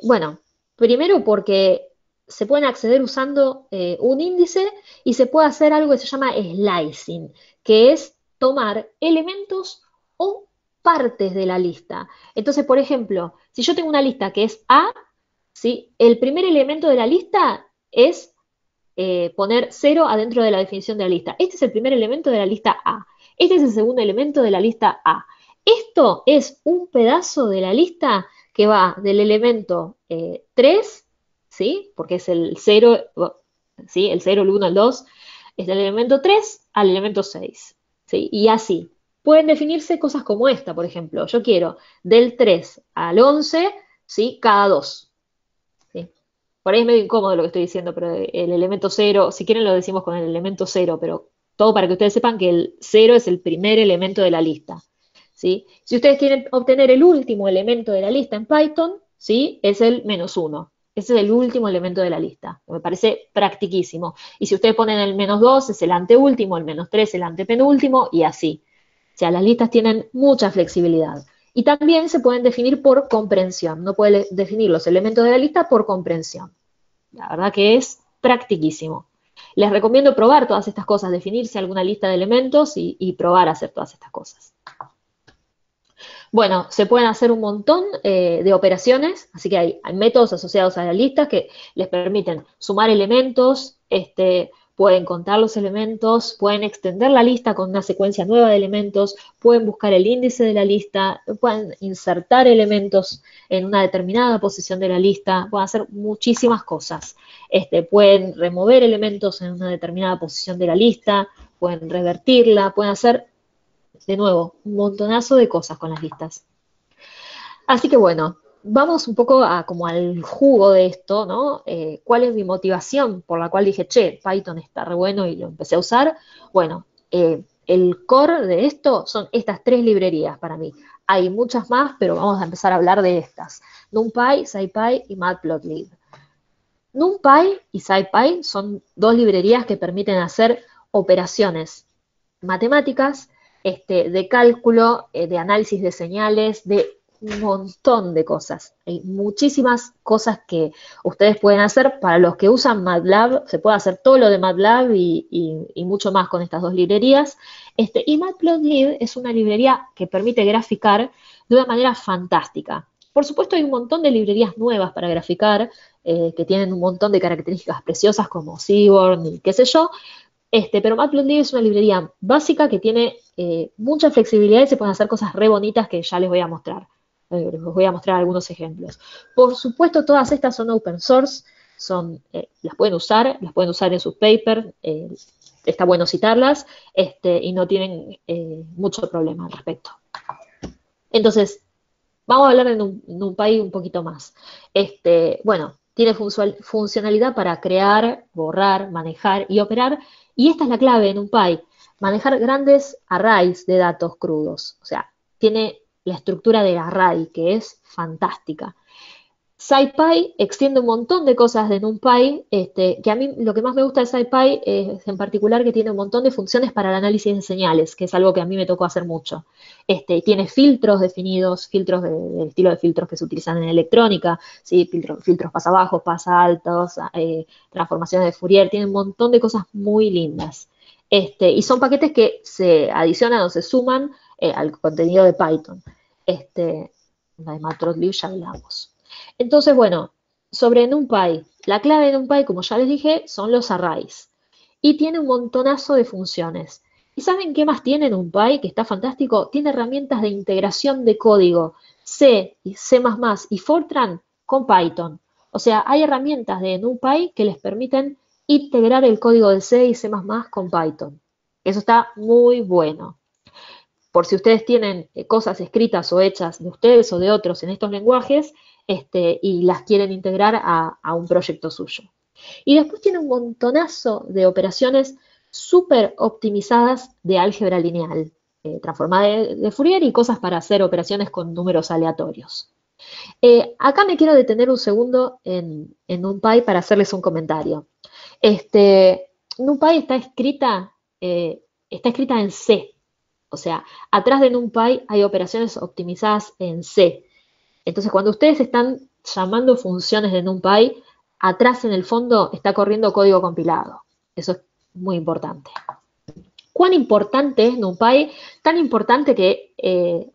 Bueno, primero porque se pueden acceder usando un índice y se puede hacer algo que se llama slicing, que es tomar elementos o partes de la lista. Entonces, por ejemplo, si yo tengo una lista que es A, ¿sí? El primer elemento de la lista es poner 0 adentro de la definición de la lista. Este es el primer elemento de la lista A. Este es el segundo elemento de la lista A. Esto es un pedazo de la lista que va del elemento 3, ¿sí? Porque es el 0, ¿sí? El 0, el 1, el 2, es del elemento 3 al elemento 6, ¿sí? Y así. Pueden definirse cosas como esta, por ejemplo. Yo quiero del 3 al 11, ¿sí? Cada 2. ¿Sí? Por ahí es medio incómodo lo que estoy diciendo, pero el elemento 0, si quieren lo decimos con el elemento 0, pero todo para que ustedes sepan que el 0 es el primer elemento de la lista. ¿Sí? Si ustedes quieren obtener el último elemento de la lista en Python, ¿sí? Es el -1. Ese es el último elemento de la lista. Me parece practiquísimo. Y si ustedes ponen el -2, es el anteúltimo, el -3, el antepenúltimo, y así. O sea, las listas tienen mucha flexibilidad. Y también se pueden definir por comprensión. No pueden definir los elementos de la lista por comprensión. La verdad que es practiquísimo. Les recomiendo probar todas estas cosas, definirse alguna lista de elementos y probar a hacer todas estas cosas. Bueno, se pueden hacer un montón de operaciones, así que hay métodos asociados a las listas que les permiten sumar elementos, pueden contar los elementos, pueden extender la lista con una secuencia nueva de elementos, pueden buscar el índice de la lista, pueden insertar elementos en una determinada posición de la lista, pueden hacer muchísimas cosas. Pueden remover elementos en una determinada posición de la lista, pueden revertirla, pueden hacer, de nuevo, un montonazo de cosas con las listas. Así que bueno, vamos un poco como al jugo de esto, ¿no? ¿Cuál es mi motivación por la cual dije, che, Python está re bueno y lo empecé a usar? Bueno, el core de esto son estas 3 librerías para mí. Hay muchas más, pero vamos a empezar a hablar de estas. NumPy, SciPy y Matplotlib. NumPy y SciPy son 2 librerías que permiten hacer operaciones matemáticas, de cálculo, de análisis de señales, de un montón de cosas. Hay muchísimas cosas que ustedes pueden hacer. Para los que usan MATLAB, se puede hacer todo lo de MATLAB y mucho más con estas 2 librerías. Y Matplotlib es una librería que permite graficar de una manera fantástica. Por supuesto, hay un montón de librerías nuevas para graficar, que tienen un montón de características preciosas como Seaborn y qué sé yo, pero Matplotlib es una librería básica que tiene mucha flexibilidad y se pueden hacer cosas re bonitas que ya les voy a mostrar. Les voy a mostrar algunos ejemplos. Por supuesto, todas estas son open source, las pueden usar en sus papers, está bueno citarlas, y no tienen mucho problema al respecto. Entonces, vamos a hablar de NumPy un poquito más. Bueno, tiene funcionalidad para crear, borrar, manejar y operar. Y esta es la clave en NumPy, manejar grandes arrays de datos crudos. O sea, tiene la estructura del array, que es fantástica. SciPy extiende un montón de cosas de NumPy, que a mí lo que más me gusta de SciPy es en particular que tiene un montón de funciones para el análisis de señales, que es algo que a mí me tocó hacer mucho. Tiene filtros definidos, filtros del estilo de filtros que se utilizan en electrónica, ¿sí? Filtros pasa bajos, pasa altos, transformaciones de Fourier, tiene un montón de cosas muy lindas. Y son paquetes que se adicionan o se suman al contenido de Python. La de Matplotlib ya hablamos. Entonces, bueno, sobre NumPy, la clave de NumPy, como ya les dije, son los arrays. Y tiene un montonazo de funciones. ¿Y saben qué más tiene NumPy? Que está fantástico. Tiene herramientas de integración de código C, C++ y Fortran con Python. O sea, hay herramientas de NumPy que les permiten integrar el código de C y C++ con Python. Eso está muy bueno. Por si ustedes tienen cosas escritas o hechas de ustedes o de otros en estos lenguajes, y las quieren integrar a un proyecto suyo. Y después tiene un montonazo de operaciones súper optimizadas de álgebra lineal, transformada de Fourier y cosas para hacer operaciones con números aleatorios. Acá me quiero detener un segundo en NumPy para hacerles un comentario. NumPy está escrita en C. O sea, atrás de NumPy hay operaciones optimizadas en C. Entonces, cuando ustedes están llamando funciones de NumPy, atrás en el fondo está corriendo código compilado. Eso es muy importante. ¿Cuán importante es NumPy? Tan importante que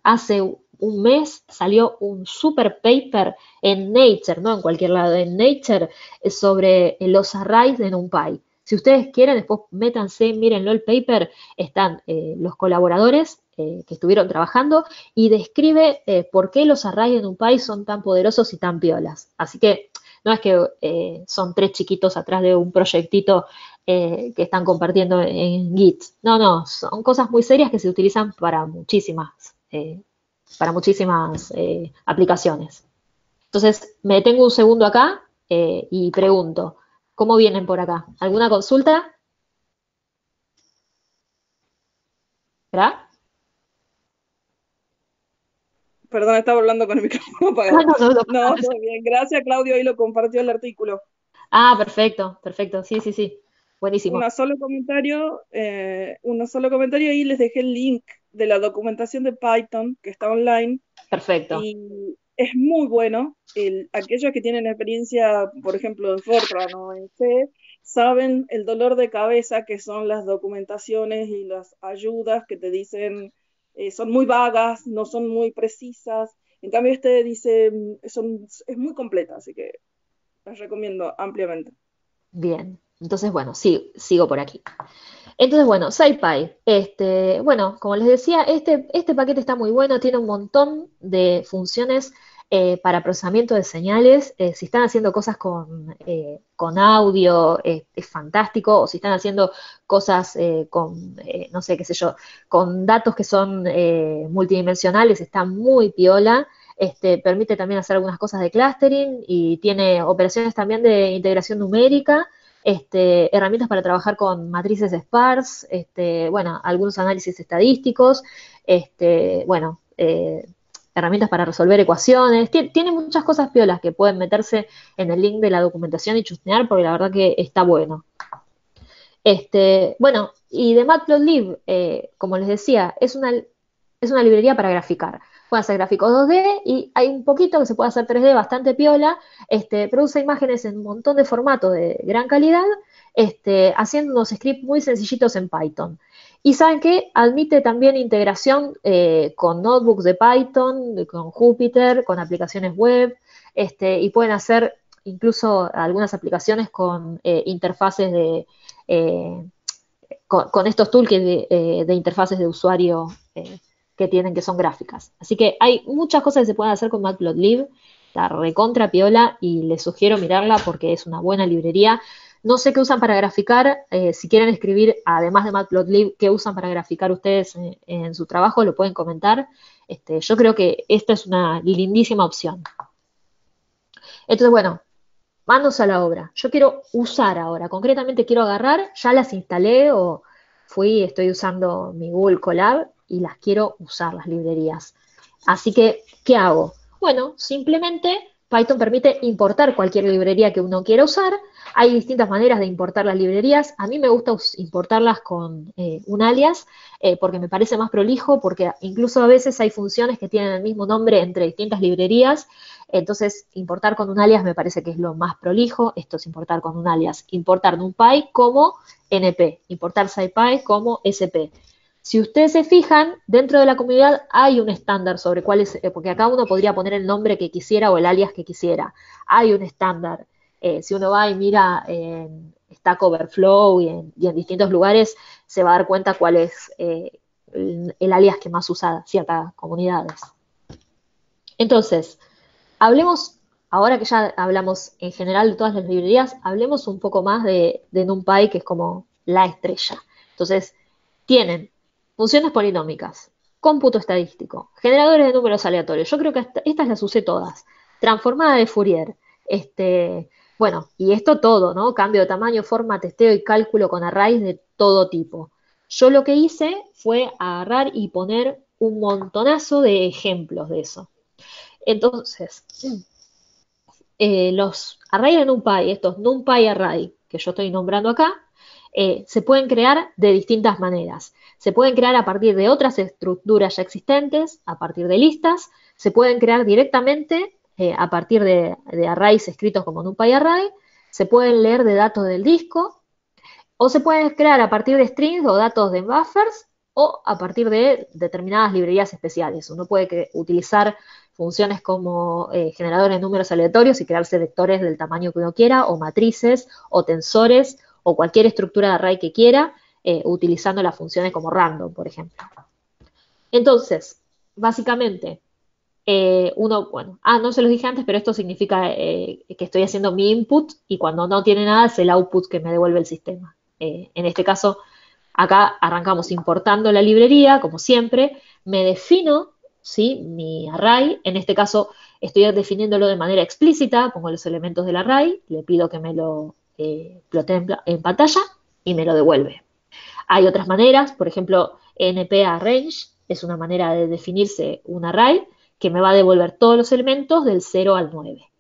hace un mes salió un super paper en Nature, no en cualquier lado, en Nature, sobre los arrays de NumPy. Si ustedes quieren, después métanse, mírenlo el paper, están los colaboradores que estuvieron trabajando y describe por qué los arrays de NumPy son tan poderosos y tan piolas. Así que no es que son tres chiquitos atrás de un proyectito que están compartiendo en Git. No, no, son cosas muy serias que se utilizan para muchísimas aplicaciones. Entonces, me detengo un segundo acá y pregunto, ¿cómo vienen por acá? ¿Alguna consulta? ¿Verdad? Perdón, estaba hablando con el micrófono apagado. No, todo bien. Gracias, Claudio. Ahí lo compartió el artículo. Ah, perfecto, perfecto. Sí, sí, sí. Buenísimo. Un solo comentario y les dejé el link de la documentación de Python que está online. Perfecto. Y es muy bueno. Aquellos que tienen experiencia, por ejemplo, en Fortran o en C, saben el dolor de cabeza que son las documentaciones y las ayudas que te dicen son muy vagas, no son muy precisas. En cambio, dice, es muy completa, así que las recomiendo ampliamente. Bien, entonces bueno, sí, sigo por aquí. Entonces, bueno, SciPy. Bueno, como les decía, este paquete está muy bueno, tiene un montón de funciones para procesamiento de señales. Si están haciendo cosas con audio, es fantástico, o si están haciendo cosas no sé, qué sé yo, con datos que son multidimensionales, está muy piola. Permite también hacer algunas cosas de clustering y tiene operaciones también de integración numérica. Herramientas para trabajar con matrices sparse, bueno, algunos análisis estadísticos, bueno, herramientas para resolver ecuaciones. Tiene muchas cosas piolas que pueden meterse en el link de la documentación y chusmear porque la verdad que está bueno. Bueno, y de Matplotlib, como les decía, es una librería para graficar. Puede hacer gráficos 2D y hay un poquito que se puede hacer 3D bastante piola. Produce imágenes en un montón de formatos de gran calidad, haciendo unos scripts muy sencillitos en Python. Y saben que admite también integración con notebooks de Python, con Jupyter, con aplicaciones web, y pueden hacer incluso algunas aplicaciones con interfaces con estos toolkits de interfaces de usuario que tienen, que son gráficas. Así que hay muchas cosas que se pueden hacer con Matplotlib, la recontra piola, y les sugiero mirarla porque es una buena librería. No sé qué usan para graficar, si quieren escribir, además de Matplotlib, qué usan para graficar ustedes en su trabajo, lo pueden comentar. Yo creo que esta es una lindísima opción. Entonces, bueno, manos a la obra. Yo quiero usar ahora, concretamente quiero agarrar, ya las instalé o estoy usando mi Google Colab y las quiero usar, las librerías. Así que, ¿qué hago? Bueno, simplemente Python permite importar cualquier librería que uno quiera usar. Hay distintas maneras de importar las librerías. A mí me gusta importarlas con un alias porque me parece más prolijo, porque incluso a veces hay funciones que tienen el mismo nombre entre distintas librerías. Entonces, importar con un alias me parece que es lo más prolijo. Esto es importar con un alias. Importar NumPy como NP, importar SciPy como SP. Si ustedes se fijan, dentro de la comunidad hay un estándar sobre cuál es, porque acá uno podría poner el nombre que quisiera o el alias que quisiera. Hay un estándar. Si uno va y mira en Stack Overflow y en distintos lugares, se va a dar cuenta cuál es el alias que más usa ciertas comunidades. Entonces, hablemos, ahora que ya hablamos en general de todas las librerías, hablemos un poco más de NumPy, que es como la estrella. Entonces, tienen funciones polinómicas, cómputo estadístico, generadores de números aleatorios. Yo creo que estas las usé todas. Transformada de Fourier. Bueno, y esto todo, ¿no? Cambio de tamaño, forma, testeo y cálculo con arrays de todo tipo. Yo lo que hice fue agarrar y poner un montonazo de ejemplos de eso. Entonces, los arrays de NumPy, estos NumPy array que yo estoy nombrando acá, se pueden crear de distintas maneras. Se pueden crear a partir de otras estructuras ya existentes, a partir de listas, se pueden crear directamente a partir de arrays escritos como NumPy array, se pueden leer de datos del disco, o se pueden crear a partir de strings o datos de buffers, o a partir de determinadas librerías especiales. Uno puede utilizar funciones como generadores de números aleatorios y crearse vectores del tamaño que uno quiera, o matrices, o tensores, o cualquier estructura de array que quiera, utilizando las funciones como random, por ejemplo. Entonces, básicamente, bueno, no se los dije antes, pero esto significa que estoy haciendo mi input y cuando no tiene nada es el output que me devuelve el sistema. En este caso, acá arrancamos importando la librería, como siempre, me defino, ¿sí?, mi array, en este caso estoy definiéndolo de manera explícita, pongo los elementos del array, le pido que me lo plotee en pantalla y me lo devuelve. Hay otras maneras, por ejemplo, np-arrange es una manera de definirse un array que me va a devolver todos los elementos del 0 al 9.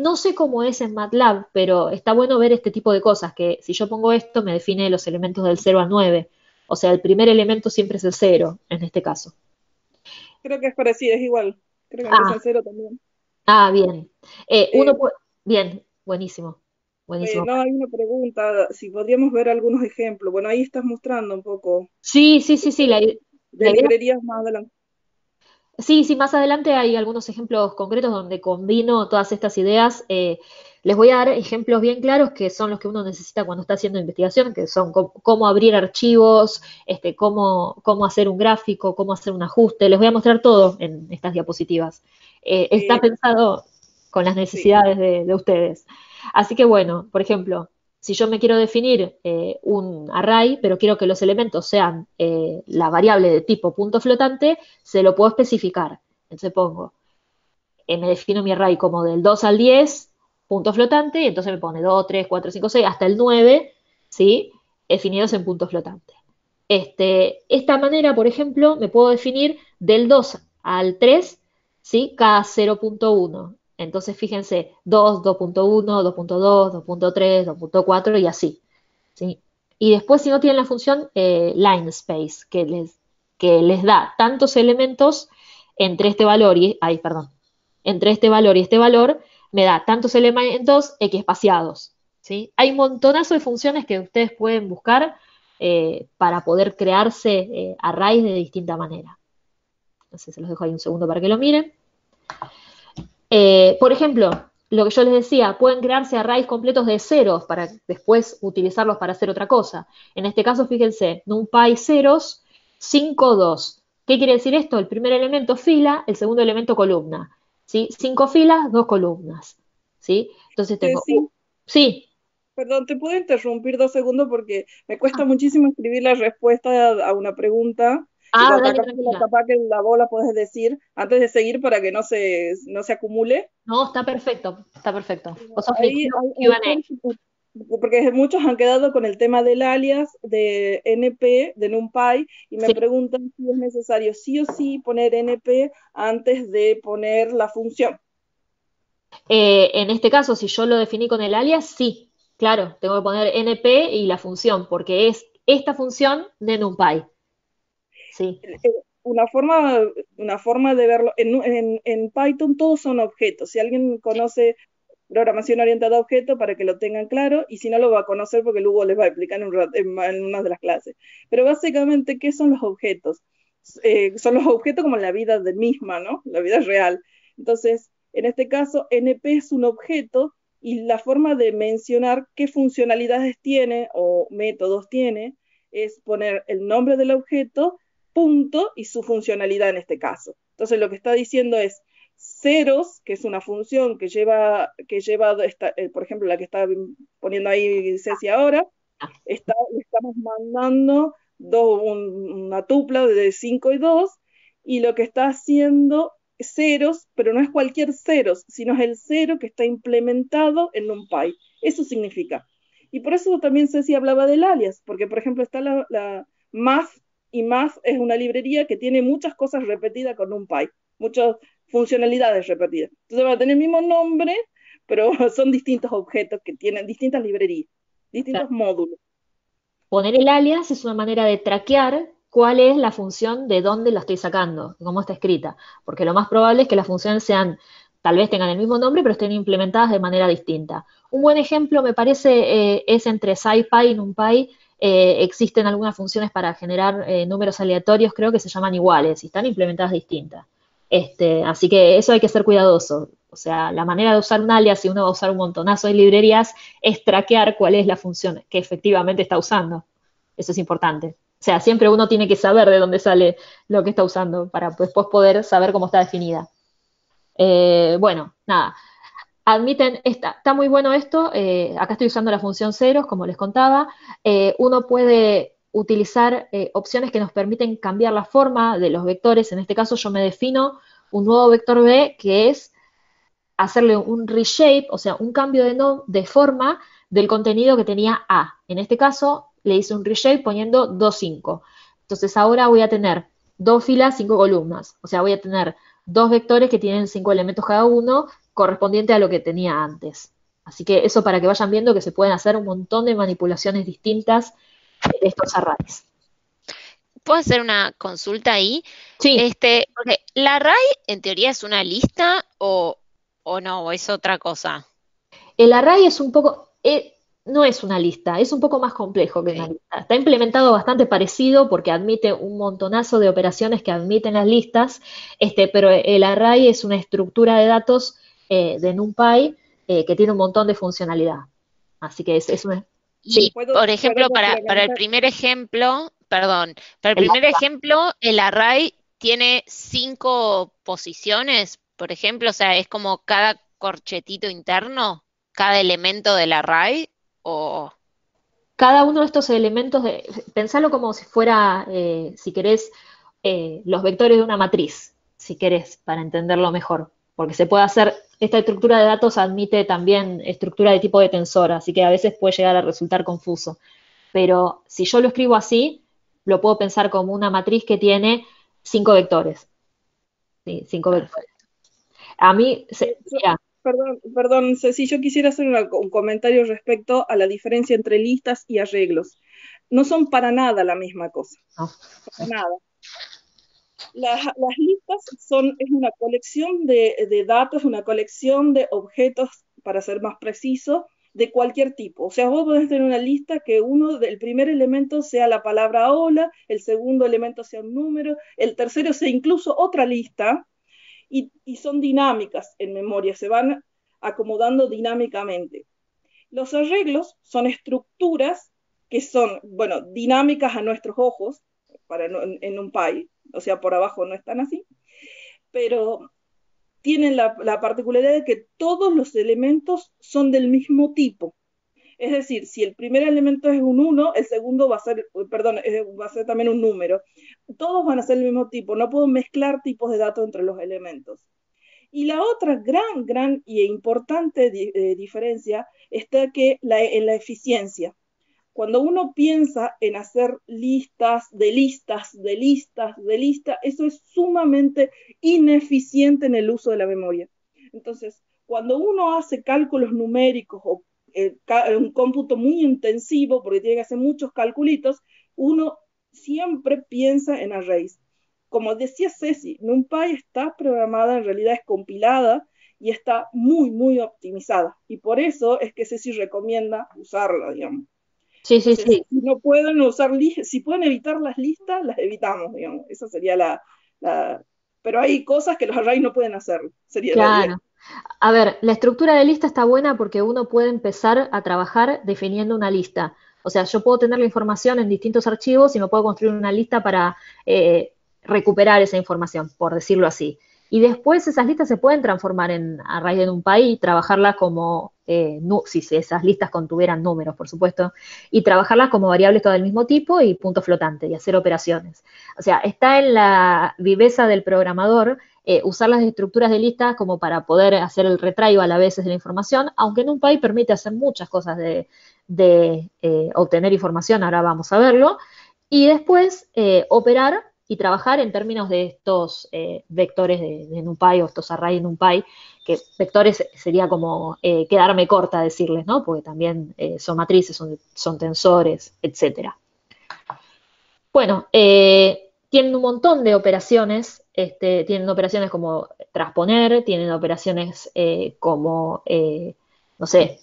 No sé cómo es en MATLAB, pero está bueno ver este tipo de cosas, que si yo pongo esto me define los elementos del 0 al 9. O sea, el primer elemento siempre es el 0, en este caso. Creo que es parecido, es igual. Creo que empieza en 0 también. Bien. Bien, buenísimo. Buenísimo. No, hay una pregunta, si podríamos ver algunos ejemplos. Bueno, ahí estás mostrando un poco Sí. de librerías más adelante. Sí, más adelante hay algunos ejemplos concretos donde combino todas estas ideas. Les voy a dar ejemplos bien claros que son los que uno necesita cuando está haciendo investigación, que son cómo abrir archivos, cómo hacer un gráfico, cómo hacer un ajuste. Les voy a mostrar todo en estas diapositivas. Está pensado con las necesidades de ustedes. Así que bueno, por ejemplo, si yo me quiero definir un array, pero quiero que los elementos sean la variable de tipo punto flotante, se lo puedo especificar. Entonces pongo, me defino mi array como del 2 al 10, punto flotante, y entonces me pone 2, 3, 4, 5, 6, hasta el 9, ¿sí? Definidos en punto flotante. Esta manera, por ejemplo, me puedo definir del 2 al 3, ¿sí? Cada 0.1. Entonces, fíjense, 2, 2.1, 2.2, 2.3, 2.4 y así, ¿sí? Y después, si no tienen la función line space, que les da tantos elementos entre este valor entre este valor y este valor, me da tantos elementos espaciados, ¿sí? Hay un montonazo de funciones que ustedes pueden buscar para poder crearse arrays de distinta manera. Entonces, se los dejo ahí un segundo para que lo miren. Por ejemplo, lo que yo les decía, pueden crearse arrays completos de ceros para después utilizarlos para hacer otra cosa. En este caso, fíjense, NumPy ceros, 5, 2. ¿Qué quiere decir esto? El primer elemento fila, el segundo elemento columna. ¿Sí? 5 filas, 2 columnas. ¿Sí? Entonces tengo... sí. Perdón, te puedo interrumpir 2 segundos porque me cuesta muchísimo escribir la respuesta a una pregunta. Y cuando dale, capaz que la bola puedes decir antes de seguir para que no se acumule. No, está perfecto, está perfecto. Porque muchos han quedado con el tema del alias de NP, de NumPy, y me preguntan si es necesario sí o sí poner NP antes de poner la función. En este caso, si yo lo definí con el alias, sí, claro, tengo que poner NP y la función, porque es esta función de NumPy. Sí, Una forma, una forma de verlo, en Python todos son objetos. Si alguien conoce programación orientada a objetos, para que lo tengan claro, y si no lo va a conocer porque luego les va a explicar en una de las clases. Pero básicamente, ¿qué son los objetos? Son los objetos como la vida de misma, ¿no? La vida real. Entonces, en este caso, NP es un objeto y la forma de mencionar qué funcionalidades tiene o métodos tiene es poner el nombre del objeto, punto, y su funcionalidad en este caso. Entonces, lo que está diciendo es ceros, que es una función que lleva por ejemplo, la que está poniendo ahí Ceci ahora, le estamos mandando una tupla de 5 y 2, y lo que está haciendo ceros, pero no es cualquier ceros, sino es el cero que está implementado en NumPy. Eso significa. Y por eso también Ceci hablaba del alias, porque por ejemplo está la math, y math es una librería que tiene muchas cosas repetidas con NumPy, muchas funcionalidades repetidas. Entonces va a tener el mismo nombre, pero son distintos objetos que tienen distintas librerías, claro. distintos módulos. Poner el alias es una manera de traquear cuál es la función de dónde la estoy sacando, cómo está escrita, porque lo más probable es que las funciones sean, tal vez tengan el mismo nombre, pero estén implementadas de manera distinta. Un buen ejemplo, me parece, es entre SciPy y NumPy. Existen algunas funciones para generar números aleatorios, creo que se llaman iguales, y están implementadas distintas. Así que eso hay que ser cuidadoso. O sea, la manera de usar un alias, si uno va a usar un montonazo de librerías, es traquear cuál es la función que efectivamente está usando. Eso es importante. O sea, siempre uno tiene que saber de dónde sale lo que está usando para después poder saber cómo está definida. Bueno, nada. Admiten, está muy bueno esto. Acá estoy usando la función ceros, como les contaba. Uno puede utilizar opciones que nos permiten cambiar la forma de los vectores. En este caso yo me defino un nuevo vector B que es hacerle un reshape, o sea, un cambio de forma del contenido que tenía A. En este caso, le hice un reshape poniendo 2, 5. Entonces ahora voy a tener 2 filas, 5 columnas. O sea, voy a tener 2 vectores que tienen 5 elementos cada uno, correspondiente a lo que tenía antes. Así que eso para que vayan viendo que se pueden hacer un montón de manipulaciones distintas de estos arrays. ¿Puedo hacer una consulta ahí? Sí. Porque la array en teoría es una lista o no, o es otra cosa. El array es un poco, no es una lista, es un poco más complejo que una Okay. lista. Está implementado bastante parecido porque admite un montonazo de operaciones que admiten las listas, pero el array es una estructura de datos de NumPy que tiene un montón de funcionalidad. Así que es una... Sí, Y, por ejemplo, para el Complementar. primer ejemplo, perdón, para el el primer ejemplo, el array tiene 5 posiciones, por ejemplo, o sea, es como cada corchetito interno, cada elemento del array, o... cada uno de estos elementos, pensalo como si fuera, si querés, los vectores de una matriz, si querés, para entenderlo mejor. Porque se puede hacer, esta estructura de datos admite también estructura de tipo de tensor, así que a veces puede llegar a resultar confuso. Pero si yo lo escribo así, lo puedo pensar como una matriz que tiene 5 vectores. ¿Sí? 5 vectores. Perfecto. A mí, mira, Perdón, Ceci, yo quisiera hacer un comentario respecto a la diferencia entre listas y arreglos. No son para nada la misma cosa, no. para nada. Las listas es una colección de datos, una colección de objetos, para ser más preciso, de cualquier tipo. O sea, vos podés tener una lista que el primer elemento sea la palabra hola, el segundo elemento sea un número, el tercero sea incluso otra lista, y son dinámicas en memoria, se van acomodando dinámicamente. Los arreglos son estructuras que son, bueno, dinámicas a nuestros ojos, en un PI, o sea, por abajo no están así, pero tienen la particularidad de que todos los elementos son del mismo tipo. Es decir, si el primer elemento es un 1, el segundo va a ser, perdón, va a ser también un número. Todos van a ser del mismo tipo, no puedo mezclar tipos de datos entre los elementos. Y la otra gran y importante diferencia está en la eficiencia. Cuando uno piensa en hacer listas de listas de listas de listas, eso es sumamente ineficiente en el uso de la memoria. Entonces, cuando uno hace cálculos numéricos o un cómputo muy intensivo, porque tiene que hacer muchos calculitos, uno siempre piensa en arrays. Como decía Ceci, NumPy está programada, en realidad es compilada y está muy, muy optimizada. Y por eso es que Ceci recomienda usarla, digamos. Sí, sí, Entonces, sí. si no pueden usar si pueden evitar las listas, las evitamos, digamos. Esa sería la... Pero hay cosas que los arrays no pueden hacer, sería la idea. Claro. A ver, la estructura de lista está buena porque uno puede empezar a trabajar definiendo una lista. O sea, yo puedo tener la información en distintos archivos y me puedo construir una lista para recuperar esa información, por decirlo así. Y después esas listas se pueden transformar en array de NumPy y trabajarlas como, si esas listas contuvieran números, por supuesto, y trabajarlas como variables todas del mismo tipo y punto flotante y hacer operaciones. O sea, está en la viveza del programador usar las estructuras de listas como para poder hacer el retrieval a veces de la información, aunque NumPy permite hacer muchas cosas de obtener información, ahora vamos a verlo, y después operar y trabajar en términos de estos vectores de NumPy o estos arrays de NumPy, que vectores sería como quedarme corta decirles, ¿no? Porque también son matrices, son tensores, etcétera. Bueno, tienen un montón de operaciones, tienen operaciones como transponer, tienen operaciones como, no sé,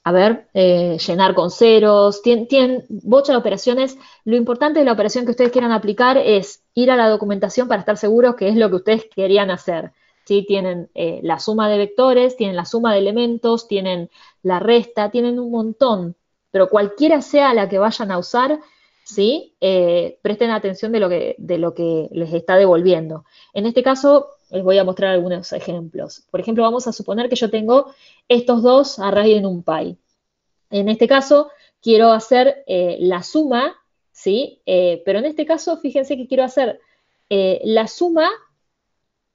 a ver, llenar con ceros, tienen bocha de operaciones. Lo importante de la operación que ustedes quieran aplicar es ir a la documentación para estar seguros que es lo que ustedes querían hacer. ¿Sí? Tienen la suma de vectores, tienen la suma de elementos, tienen la resta, tienen un montón, pero cualquiera sea la que vayan a usar, ¿sí? Presten atención de lo que les está devolviendo. En este caso, les voy a mostrar algunos ejemplos. Por ejemplo, vamos a suponer que yo tengo estos dos arrays de NumPy. En este caso, quiero hacer la suma, ¿sí? Pero en este caso, fíjense que quiero hacer la suma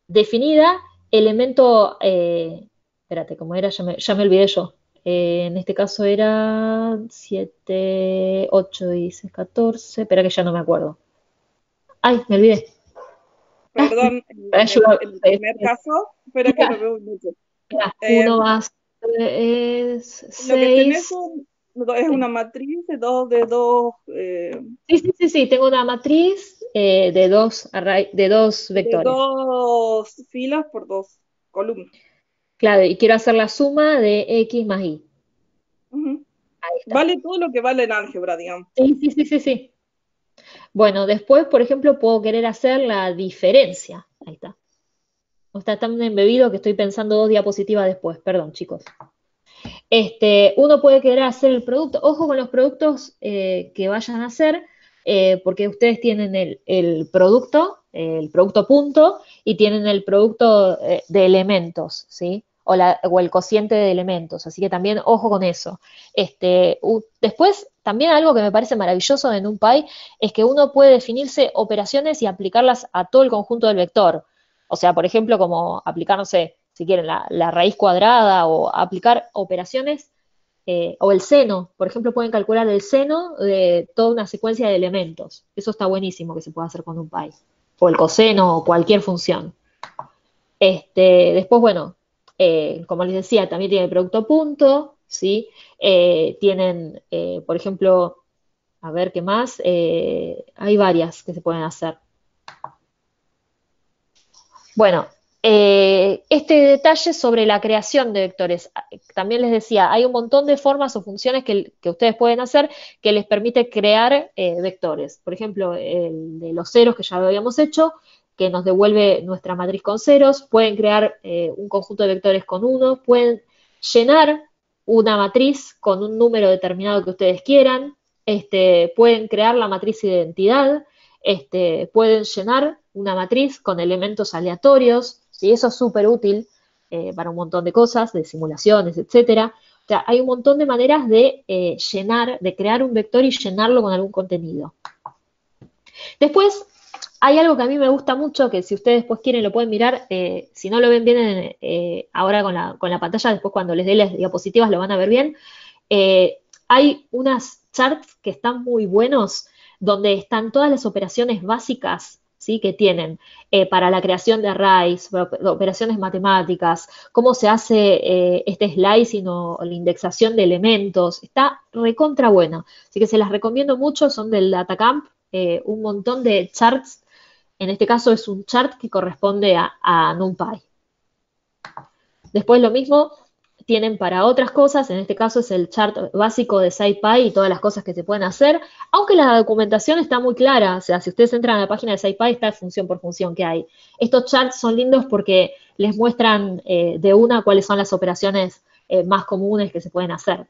definida elemento, espérate, ¿cómo era? Ya me olvidé yo. En este caso era 7, 8 y 6, 14. Espera que ya no me acuerdo. Ay, me olvidé. Ah, Perdón, ayuda. en el primer caso, espera que lo veo mucho. 1 más es Lo que tenés 6. es una matriz de dos, Sí, sí, sí, sí, tengo una matriz de dos de vectores. dos filas por dos columnas. Claro, y quiero hacer la suma de x más y. Ujú. Ahí está. Vale todo lo que vale en álgebra, digamos. Sí, sí, sí, sí, sí. Bueno, después, por ejemplo, puedo querer hacer la diferencia. Ahí está. No está tan embebido que estoy pensando 2 diapositivas después. Perdón, chicos. Uno puede querer hacer el producto. Ojo con los productos que vayan a hacer, porque ustedes tienen el producto punto, y tienen el producto de elementos, ¿sí? O el cociente de elementos. Así que también ojo con eso. Después, también algo que me parece maravilloso de NumPy es que uno puede definirse operaciones y aplicarlas a todo el conjunto del vector. O sea, por ejemplo, como aplicar, no sé, si quieren, la raíz cuadrada o aplicar operaciones, o el seno, por ejemplo, pueden calcular el seno de toda una secuencia de elementos. Eso está buenísimo que se pueda hacer con NumPy. O el coseno o cualquier función. Después, bueno, como les decía, también tiene el producto punto, ¿sí? Tienen, por ejemplo, a ver qué más, hay varias que se pueden hacer. Bueno, este detalle sobre la creación de vectores. También les decía, hay un montón de formas o funciones que ustedes pueden hacer que les permite crear vectores. Por ejemplo, el de los ceros que ya lo habíamos hecho, que nos devuelve nuestra matriz con ceros. Pueden crear un conjunto de vectores con uno. Pueden llenar una matriz con un número determinado que ustedes quieran. Pueden crear la matriz identidad. Pueden llenar una matriz con elementos aleatorios, ¿sí? Eso es súper útil para un montón de cosas, de simulaciones, etcétera. O sea, hay un montón de maneras de llenar, de crear un vector y llenarlo con algún contenido. Después, hay algo que a mí me gusta mucho, que si ustedes después quieren lo pueden mirar, si no lo ven bien ahora con la pantalla, después cuando les dé las diapositivas lo van a ver bien. Hay unas charts que están muy buenos, donde están todas las operaciones básicas ¿sí? Que tienen para la creación de arrays, operaciones matemáticas, cómo se hace este slicing o la indexación de elementos. Está recontra bueno. Así que se las recomiendo mucho, son del Datacamp, un montón de charts. En este caso es un chart que corresponde a NumPy. Después lo mismo tienen para otras cosas, en este caso es el chart básico de SciPy y todas las cosas que se pueden hacer, aunque la documentación está muy clara, o sea, si ustedes entran a la página de SciPy está función por función que hay. Estos charts son lindos porque les muestran de una cuáles son las operaciones más comunes que se pueden hacer.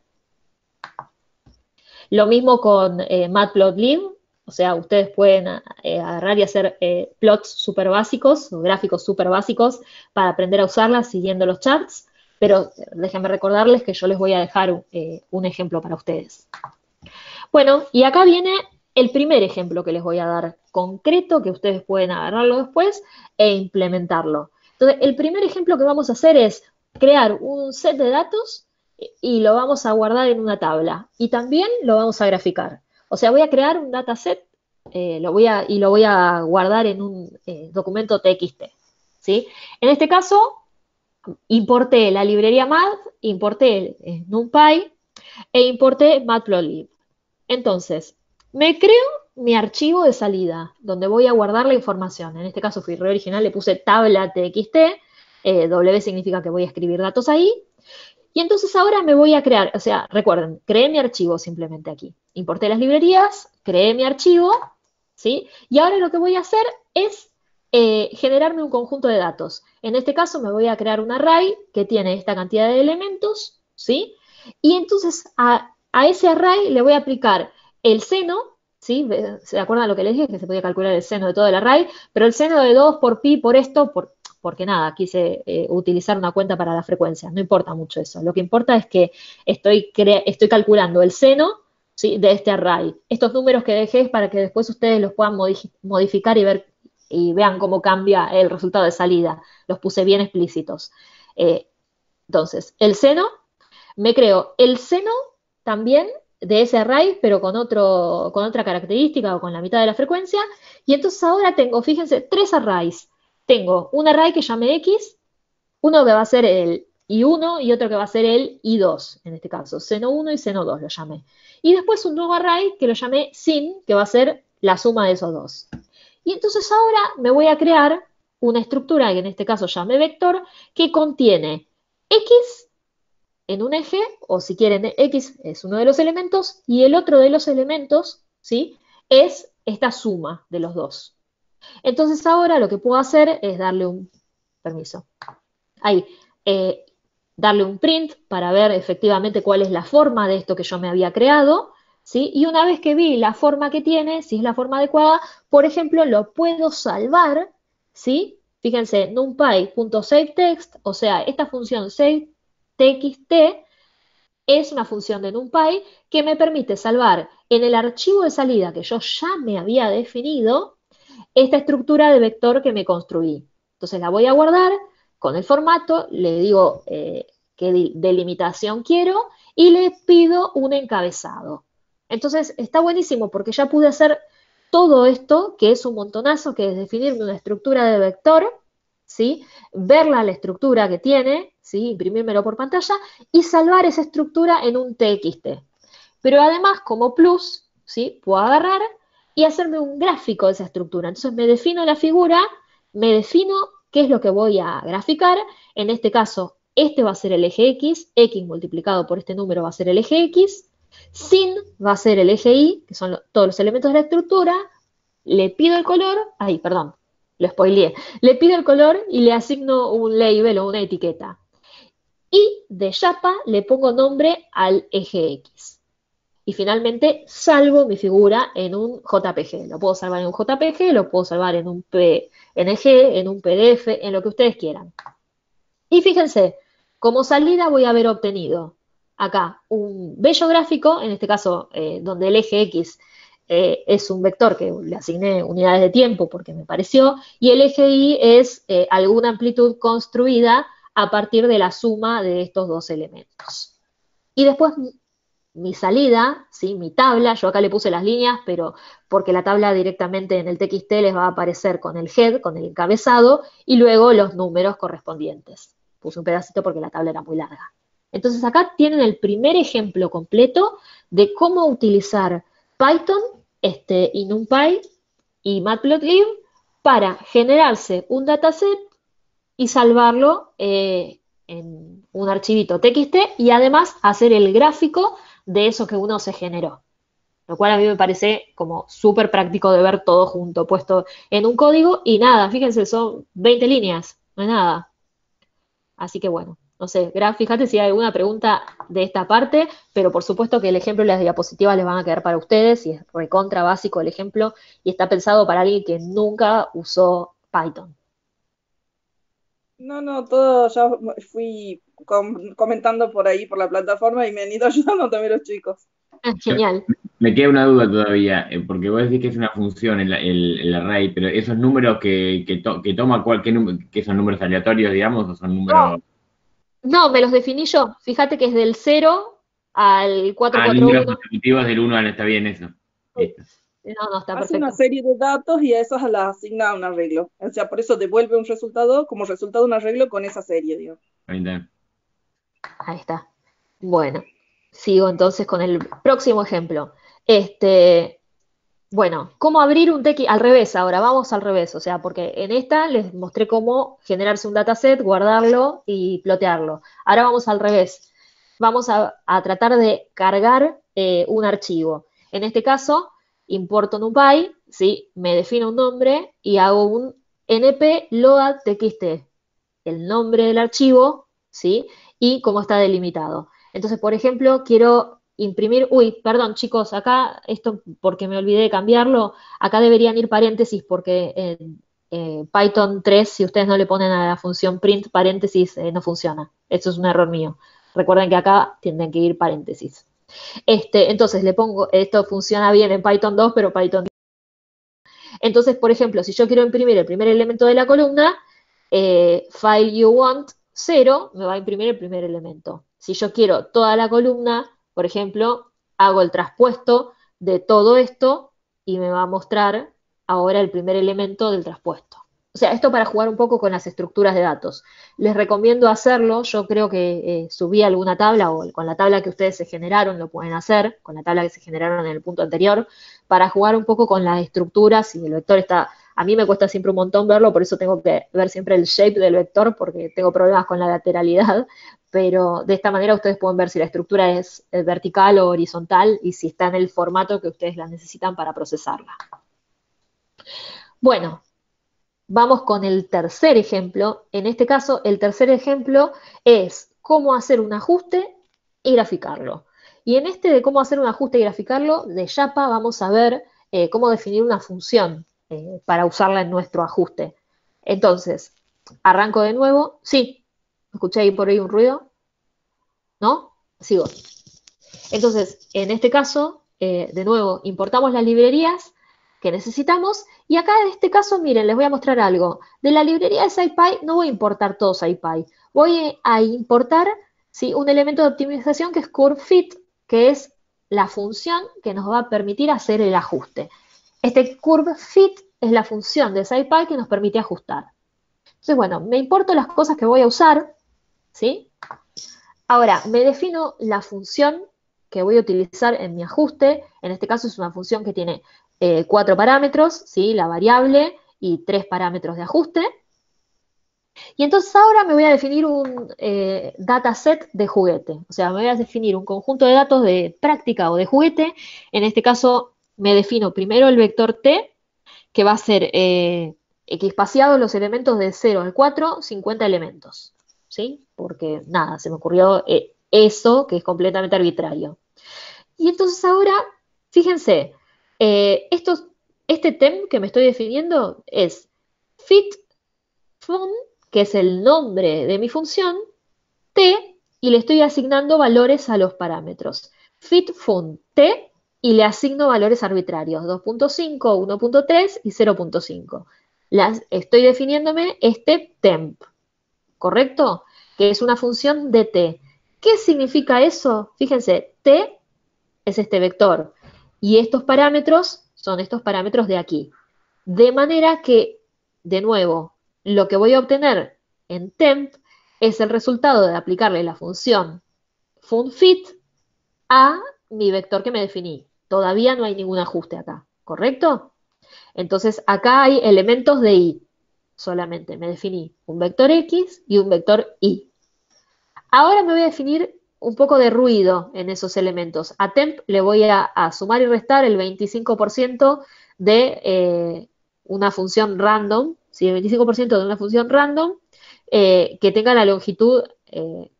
Lo mismo con Matplotlib, o sea, ustedes pueden agarrar y hacer plots súper básicos, o gráficos súper básicos, para aprender a usarlas siguiendo los charts. Pero déjenme recordarles que yo les voy a dejar un ejemplo para ustedes. Bueno, y acá viene el primer ejemplo que les voy a dar concreto, que ustedes pueden agarrarlo después e implementarlo. Entonces, el primer ejemplo que vamos a hacer es crear un set de datos y lo vamos a guardar en una tabla. Y también lo vamos a graficar. O sea, voy a crear un dataset y lo voy a guardar en un documento TXT, ¿sí? En este caso, importé la librería Math, importé NumPy e importé Matplotlib. Entonces, me creo mi archivo de salida, donde voy a guardar la información. En este caso fui re original, le puse tabla txt, W significa que voy a escribir datos ahí. Y entonces ahora me voy a crear, o sea, recuerden, creé mi archivo simplemente aquí. Importé las librerías, creé mi archivo, ¿sí? Y ahora lo que voy a hacer es generarme un conjunto de datos. En este caso me voy a crear un array que tiene esta cantidad de elementos, ¿sí? Y entonces a ese array le voy a aplicar el seno, ¿sí? ¿Se acuerdan lo que les dije? Que se podía calcular el seno de todo el array, pero el seno de 2 por pi por esto, porque nada, quise utilizar una cuenta para la frecuencia, no importa mucho eso. Lo que importa es que estoy calculando el seno, ¿sí? De este array. Estos números que dejé es para que después ustedes los puedan modificar y vean cómo cambia el resultado de salida. Los puse bien explícitos. Entonces, el seno, me creo el seno también de ese array, pero con otra característica o con la mitad de la frecuencia. Y entonces ahora tengo, fíjense, 3 arrays. Tengo un array que llame X, uno que va a ser el I1 y otro que va a ser el I2, en este caso, seno 1 y seno 2 lo llamé. Y después un nuevo array que lo llamé sin, que va a ser la suma de esos dos. Y entonces ahora me voy a crear una estructura, que en este caso llame vector, que contiene X en un eje, o si quieren, X es uno de los elementos, y el otro de los elementos, ¿sí? Es esta suma de los dos. Entonces ahora lo que puedo hacer es darle darle un print para ver efectivamente cuál es la forma de esto que yo me había creado, ¿sí? Y una vez que vi la forma que tiene, si es la forma adecuada, por ejemplo, lo puedo salvar, ¿sí? Fíjense, numpy.saveText, o sea, esta función saveTxt es una función de NumPy que me permite salvar en el archivo de salida que yo ya me había definido esta estructura de vector que me construí. Entonces la voy a guardar con el formato, le digo qué delimitación quiero y le pido un encabezado. Entonces está buenísimo porque ya pude hacer todo esto, que es un montonazo, que es definirme una estructura de vector, ¿sí? Verla la estructura que tiene, ¿sí? Imprimírmelo por pantalla y salvar esa estructura en un TXT. Pero además, como plus, ¿sí? Puedo agarrar y hacerme un gráfico de esa estructura. Entonces me defino la figura, me defino qué es lo que voy a graficar. En este caso, este va a ser el eje X multiplicado por este número va a ser el eje X, sin va a ser el eje Y, que son todos los elementos de la estructura, le pido el color, perdón, lo spoileé, le pido el color y le asigno un label o una etiqueta. Y de chapa le pongo nombre al eje X. Y finalmente salvo mi figura en un JPG. Lo puedo salvar en un JPG, lo puedo salvar en un PNG, en un PDF, en lo que ustedes quieran. Y fíjense, como salida voy a haber obtenido acá un bello gráfico, en este caso donde el eje X es un vector que le asigné unidades de tiempo porque me pareció, y el eje Y es alguna amplitud construida a partir de la suma de estos dos elementos. Y después mi salida, ¿sí? Mi tabla, yo acá le puse las líneas, pero porque la tabla directamente en el TXT les va a aparecer con el head, con el encabezado, y luego los números correspondientes. Puse un pedacito porque la tabla era muy larga. Entonces acá tienen el primer ejemplo completo de cómo utilizar Python, y NumPy y Matplotlib para generarse un dataset y salvarlo en un archivito TXT y además hacer el gráfico de eso que uno se generó. Lo cual a mí me parece como súper práctico de ver todo junto, puesto en un código y nada, fíjense, son 20 líneas, no es nada. Así que bueno, no sé, Graf, fíjate si hay alguna pregunta de esta parte, pero por supuesto que el ejemplo y las diapositivas les van a quedar para ustedes y es recontra básico el ejemplo y está pensado para alguien que nunca usó Python. No, todo ya fui comentando por ahí, por la plataforma, y me han ido ayudando también los chicos. Genial. Me queda una duda todavía, porque vos decís que es una función el array, pero esos números que toma, que son números aleatorios, digamos, o son números... No, me los definí yo. Fíjate que es del 0 al números 441. consecutivos del 1 al, está bien eso. Listo. No, está Hace una perfecto. serie de datos y a esas las asigna un arreglo. O sea, por eso devuelve un resultado, como resultado un arreglo con esa serie, digamos. Ahí está. Ahí está. Bueno, sigo entonces con el próximo ejemplo. Bueno, ¿cómo abrir un TX? Al revés ahora, vamos al revés. O sea, porque en esta les mostré cómo generarse un dataset, guardarlo y plotearlo. Ahora vamos al revés. Vamos a tratar de cargar un archivo. En este caso, importo NumPy, ¿sí? Me defino un nombre y hago un np load.txt, el nombre del archivo, ¿sí? Y cómo está delimitado. Entonces, por ejemplo, quiero imprimir, perdón, chicos, acá esto porque me olvidé de cambiarlo, acá deberían ir paréntesis porque en Python 3, si ustedes no le ponen a la función print paréntesis, no funciona. Eso es un error mío. Recuerden que acá tienen que ir paréntesis. Entonces le pongo, esto funciona bien en Python 2, pero Python... Entonces, por ejemplo, si yo quiero imprimir el primer elemento de la columna, file you want 0, me va a imprimir el primer elemento. Si yo quiero toda la columna, por ejemplo, hago el traspuesto de todo esto y me va a mostrar ahora el primer elemento del traspuesto. O sea, esto para jugar un poco con las estructuras de datos. Les recomiendo hacerlo, yo creo que subí alguna tabla o con la tabla que ustedes se generaron lo pueden hacer, con la tabla que se generaron en el punto anterior, para jugar un poco con las estructuras y el vector está... A mí me cuesta siempre un montón verlo, por eso tengo que ver siempre el shape del vector, porque tengo problemas con la lateralidad, pero de esta manera ustedes pueden ver si la estructura es vertical o horizontal y si está en el formato que ustedes la necesitan para procesarla. Bueno, vamos con el tercer ejemplo. En este caso, el tercer ejemplo es cómo hacer un ajuste y graficarlo. Y en este de cómo hacer un ajuste y graficarlo, de Japa vamos a ver cómo definir una función para usarla en nuestro ajuste. Entonces, arranco de nuevo. Sí, ¿escuché ahí por ahí un ruido? ¿No? Sigo. Entonces, en este caso, de nuevo, importamos las librerías que necesitamos y acá en este caso, miren, les voy a mostrar algo. De la librería de SciPy no voy a importar todo SciPy. Voy a importar, ¿sí?, un elemento de optimización que es CurveFit, que es la función que nos va a permitir hacer el ajuste. Este CurveFit es la función de SciPy que nos permite ajustar. Entonces, bueno, me importo las cosas que voy a usar, ¿sí? Ahora, me defino la función que voy a utilizar en mi ajuste. En este caso es una función que tiene 4 parámetros, ¿sí?, la variable y 3 parámetros de ajuste. Y entonces ahora me voy a definir un dataset de juguete. O sea, me voy a definir un conjunto de datos de práctica o de juguete. En este caso me defino primero el vector t, que va a ser equispaciados los elementos de 0 al 4, 50 elementos. ¿Sí? Porque nada, se me ocurrió eso, que es completamente arbitrario. Y entonces ahora, fíjense, este tem que me estoy definiendo es fit fun, que es el nombre de mi función, t, y le estoy asignando valores a los parámetros. Fit fun t, y le asigno valores arbitrarios, 2.5, 1.3 y 0.5. Estoy definiéndome este temp, ¿correcto? Que es una función de t. ¿Qué significa eso? Fíjense, t es este vector. Y estos parámetros son estos parámetros de aquí. De manera que, de nuevo, lo que voy a obtener en temp es el resultado de aplicarle la función funFit a mi vector que me definí. Todavía no hay ningún ajuste acá, ¿correcto? Entonces, acá hay elementos de y. Solamente me definí un vector x y un vector y. Ahora me voy a definir un poco de ruido en esos elementos. A temp le voy a sumar y restar el 25% de una función random, ¿sí? El 25% de una función random que tenga la longitud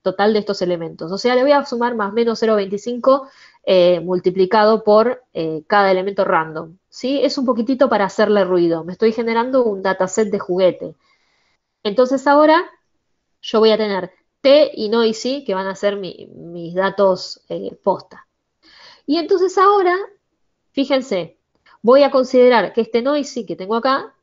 total de estos elementos. O sea, le voy a sumar más o menos 0,25 multiplicado por cada elemento random, ¿sí? Es un poquitito para hacerle ruido. Me estoy generando un dataset de juguete. Entonces ahora yo voy a tener T y no y sí, que van a ser mis datos posta. Y entonces ahora, fíjense, voy a considerar que este noisy que tengo acá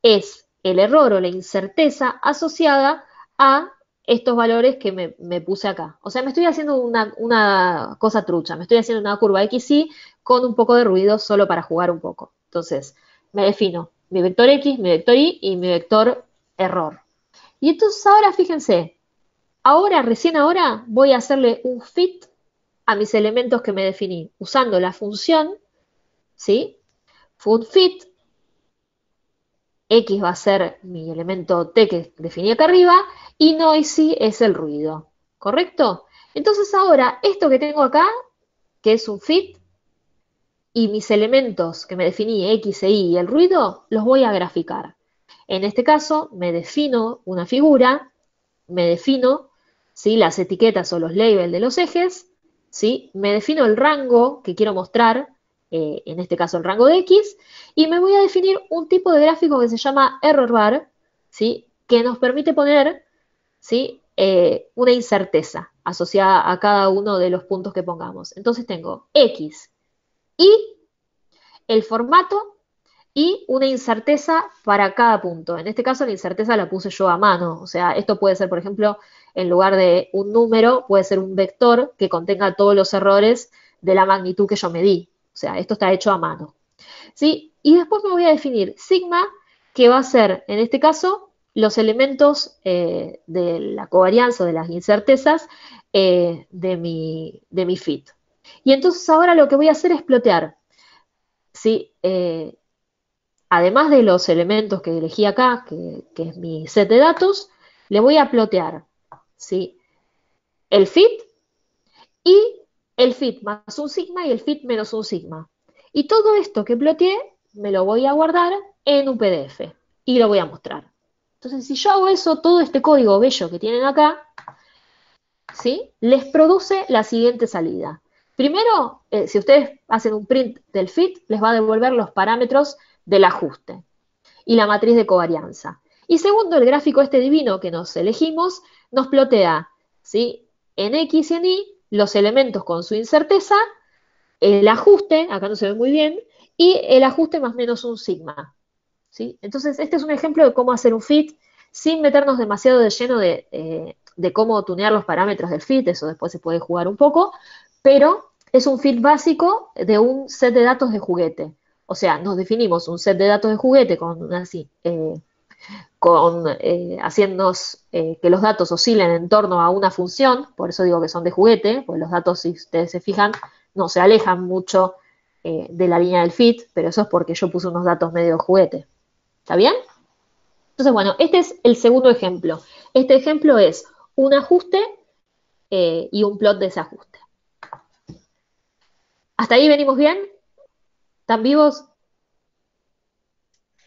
es el error o la incerteza asociada a estos valores que me puse acá. O sea, me estoy haciendo una cosa trucha, me estoy haciendo una curva XY con un poco de ruido solo para jugar un poco. Entonces, me defino mi vector X, mi vector Y y mi vector error. Y entonces ahora, fíjense, ahora, recién ahora, voy a hacerle un fit a mis elementos que me definí, usando la función, ¿sí? FunFit, X va a ser mi elemento T que definí acá arriba, y noisy es el ruido, ¿correcto? Entonces ahora, esto que tengo acá, que es un fit, y mis elementos que me definí, X e Y y el ruido, los voy a graficar. En este caso, me defino una figura, me defino, ¿sí? Las etiquetas o los labels de los ejes, ¿sí? Me defino el rango que quiero mostrar, en este caso el rango de X, y me voy a definir un tipo de gráfico que se llama error bar, ¿sí? Que nos permite poner, ¿sí? Una incerteza asociada a cada uno de los puntos que pongamos. Entonces tengo X y el formato y una incerteza para cada punto. En este caso la incerteza la puse yo a mano, o sea, esto puede ser, por ejemplo, en lugar de un número, puede ser un vector que contenga todos los errores de la magnitud que yo medí. O sea, esto está hecho a mano. ¿Sí? Y después me voy a definir sigma, que va a ser, en este caso, los elementos de la covarianza o de las incertezas de mi fit. Y entonces ahora lo que voy a hacer es plotear, ¿sí? Además de los elementos que elegí acá, que es mi set de datos, le voy a plotear, ¿sí? El fit y el fit más un sigma y el fit menos un sigma. Y todo esto que ploteé me lo voy a guardar en un PDF y lo voy a mostrar. Entonces, si yo hago eso, todo este código bello que tienen acá, ¿sí? Les produce la siguiente salida. Primero, si ustedes hacen un print del fit, les va a devolver los parámetros del ajuste y la matriz de covarianza. Y segundo, el gráfico este divino que nos elegimos nos plotea, ¿sí? En X y en Y los elementos con su incerteza, el ajuste, acá no se ve muy bien, y el ajuste más o menos un sigma, ¿sí? Entonces, este es un ejemplo de cómo hacer un fit sin meternos demasiado de lleno de cómo tunear los parámetros del fit, eso después se puede jugar un poco, pero es un fit básico de un set de datos de juguete. O sea, nos definimos un set de datos de juguete haciendo que los datos oscilen en torno a una función, por eso digo que son de juguete, pues los datos, si ustedes se fijan, no se alejan mucho de la línea del fit, pero eso es porque yo puse unos datos medio de juguete. ¿Está bien? Entonces, bueno, este es el segundo ejemplo. Este ejemplo es un ajuste y un plot de ese ajuste. ¿Hasta ahí venimos bien? ¿Están vivos?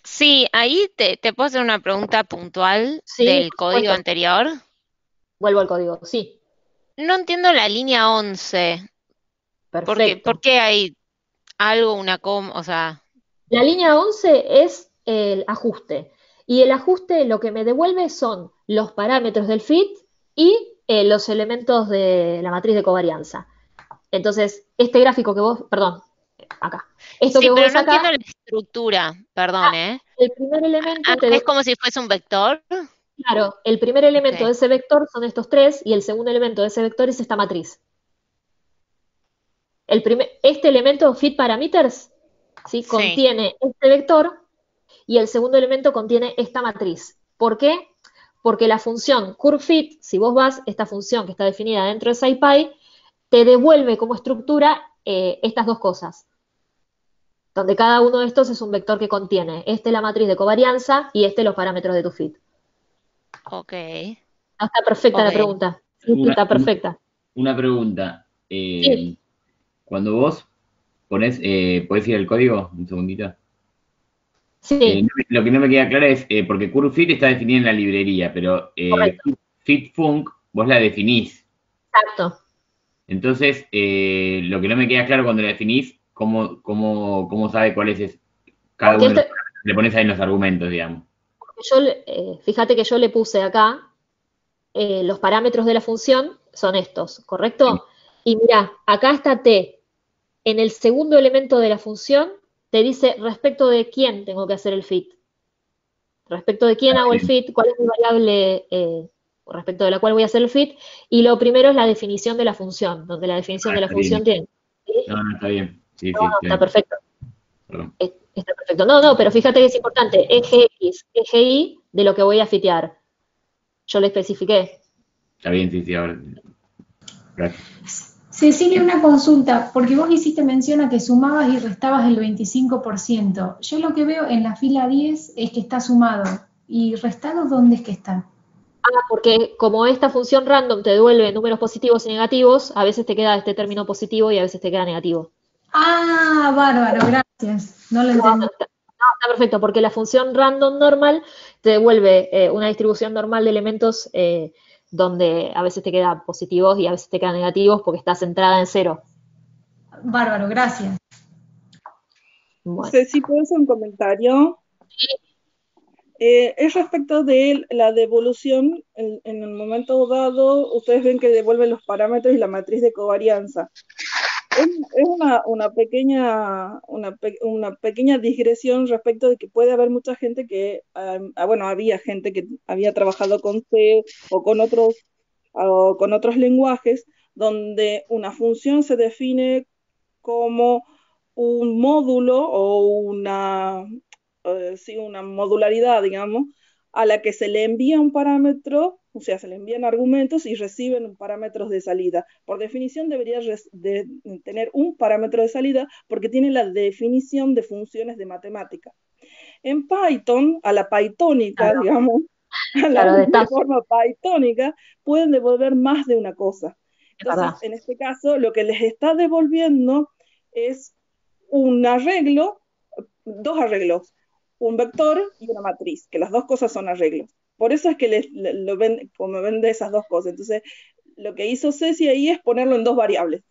Sí, ahí te puedo hacer una pregunta puntual Sí, del por código supuesto. anterior. Vuelvo al código. Sí, No entiendo la línea 11. ¿Por perfecto. qué hay algo, una coma? O sea, La línea 11 es el ajuste. Y el ajuste lo que me devuelve son los parámetros del fit y los elementos de la matriz de covarianza. Entonces, este gráfico que vos, perdón, acá. Esto sí, que vos pero ves no acá, entiendo la estructura, perdón, ¿eh? el primer elemento Es como si fuese un vector. claro, el primer elemento Ok. de ese vector son estos tres y el segundo elemento de ese vector es esta matriz. este elemento fit parameters, ¿sí? Sí. Contiene este vector y el segundo elemento contiene esta matriz. ¿Por qué? Porque la función curveFit, si vos vas, esta función que está definida dentro de SciPy, te devuelve como estructura estas dos cosas, donde cada uno de estos es un vector que contiene la matriz de covarianza y los parámetros de tu fit. Ok. ¿No está perfecta la Ok. pregunta? Sí, está perfecta. Una pregunta. Sí. Cuando vos pones, ¿podés ir al código? Un segundito. Sí, Lo que no me queda claro es, porque curveFit está definida en la librería, pero correcto, FitFunc vos la definís. exacto. Entonces, lo que no me queda claro cuando la definís, ¿cómo sabe cuál es cada Porque uno de los parámetros que le pones ahí en los argumentos, digamos? fíjate que yo le puse acá, los parámetros de la función son estos, ¿correcto? Y mira, acá está t. En el segundo elemento de la función te dice respecto de quién tengo que hacer el fit. Respecto de quién hago el fit, cuál es mi variable respecto de la cual voy a hacer el fit. Y lo primero es la definición de la función, donde la definición de la Está bien. función tiene. ¿Sí? No, está bien. Sí, No, sí, no, está está bien. perfecto. Perdón. Está perfecto. No, pero fíjate que es importante. Eje X, eje Y de lo que voy a fitear. Yo le especifiqué. Está bien, sí, ahora. Gracias. Cecilia, una consulta, porque vos hiciste mención a que sumabas y restabas el 25%. Yo lo que veo en la fila 10 es que está sumado. ¿Y restado dónde es que está? Porque como esta función random te devuelve números positivos y negativos, a veces te queda este término positivo y a veces te queda negativo. Ah, bárbaro, gracias. No lo entendí. Está perfecto, porque la función random normal te devuelve una distribución normal de elementos donde a veces te quedan positivos y a veces te quedan negativos porque está centrada en cero. Bárbaro, gracias. Bueno. Ceci, ¿puedo hacer un comentario? Es respecto de la devolución, en el momento dado, ustedes ven que devuelven los parámetros y la matriz de covarianza. Es una pequeña digresión respecto de que puede haber mucha gente que, había gente que había trabajado con C o con otros lenguajes, donde una función se define como un módulo o una modularidad, digamos, a la que se le envía un parámetro, o sea, se le envían argumentos y reciben parámetros de salida. Por definición debería tener un parámetro de salida porque tiene la definición de funciones de matemática. En Python, a la pythónica, Claro, digamos, claro, de forma pythónica, pueden devolver más de una cosa. Entonces, verdad. en este caso, lo que les está devolviendo es un arreglo, dos arreglos, un vector y una matriz, que las dos cosas son arreglos. Por eso es que lo ven, como ven de esas dos cosas. Entonces, lo que hizo Ceci ahí es ponerlo en dos variables,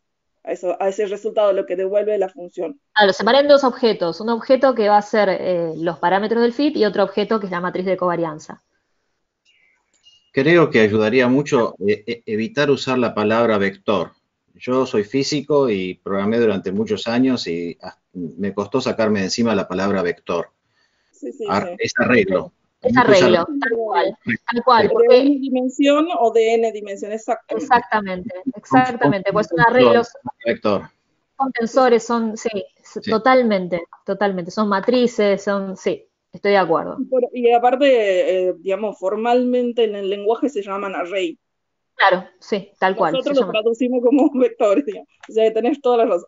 a ese resultado, lo que devuelve la función. Lo separé en dos objetos. Un objeto que va a ser los parámetros del fit y otro objeto que es la matriz de covarianza. Creo que ayudaría mucho evitar usar la palabra vector. Yo soy físico y programé durante muchos años y me costó sacarme de encima la palabra vector. Sí. Es arreglo. Es arreglo, tal cual. Porque de N dimensión o de N dimensión, exactamente. Exactamente. Pues son arreglos. Vector. Son tensores, sí, totalmente. Son matrices, sí, estoy de acuerdo. Y aparte, digamos, formalmente en el lenguaje se llaman array. Claro, sí, tal cual. Nosotros lo traducimos como vectores, digamos. O sea, tenés toda la razón.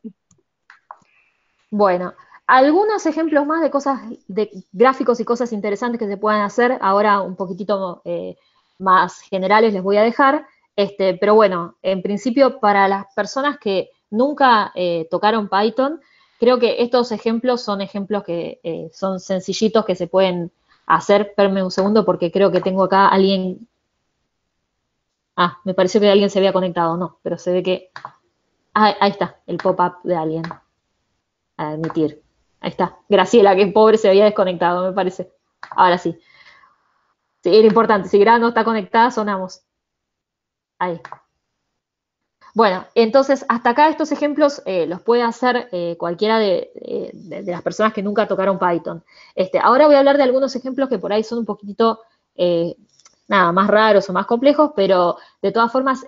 Bueno, algunos ejemplos más de cosas, de gráficos y cosas interesantes que se pueden hacer, ahora un poquitito más generales les voy a dejar, pero bueno, en principio para las personas que nunca tocaron Python, creo que estos ejemplos son ejemplos que son sencillitos que se pueden hacer. Espérame un segundo porque creo que tengo acá alguien. Me pareció que alguien se había conectado, no, pero se ve que. Ahí está, el pop-up de alguien. A admitir. Ahí está. Graciela, que pobre, se había desconectado, me parece. Ahora sí. Sí, era importante. Si Gra no está conectada, sonamos. Ahí. Bueno, entonces, hasta acá estos ejemplos los puede hacer cualquiera de las personas que nunca tocaron Python. Ahora voy a hablar de algunos ejemplos que por ahí son un poquitito, más raros o más complejos, pero de todas formas,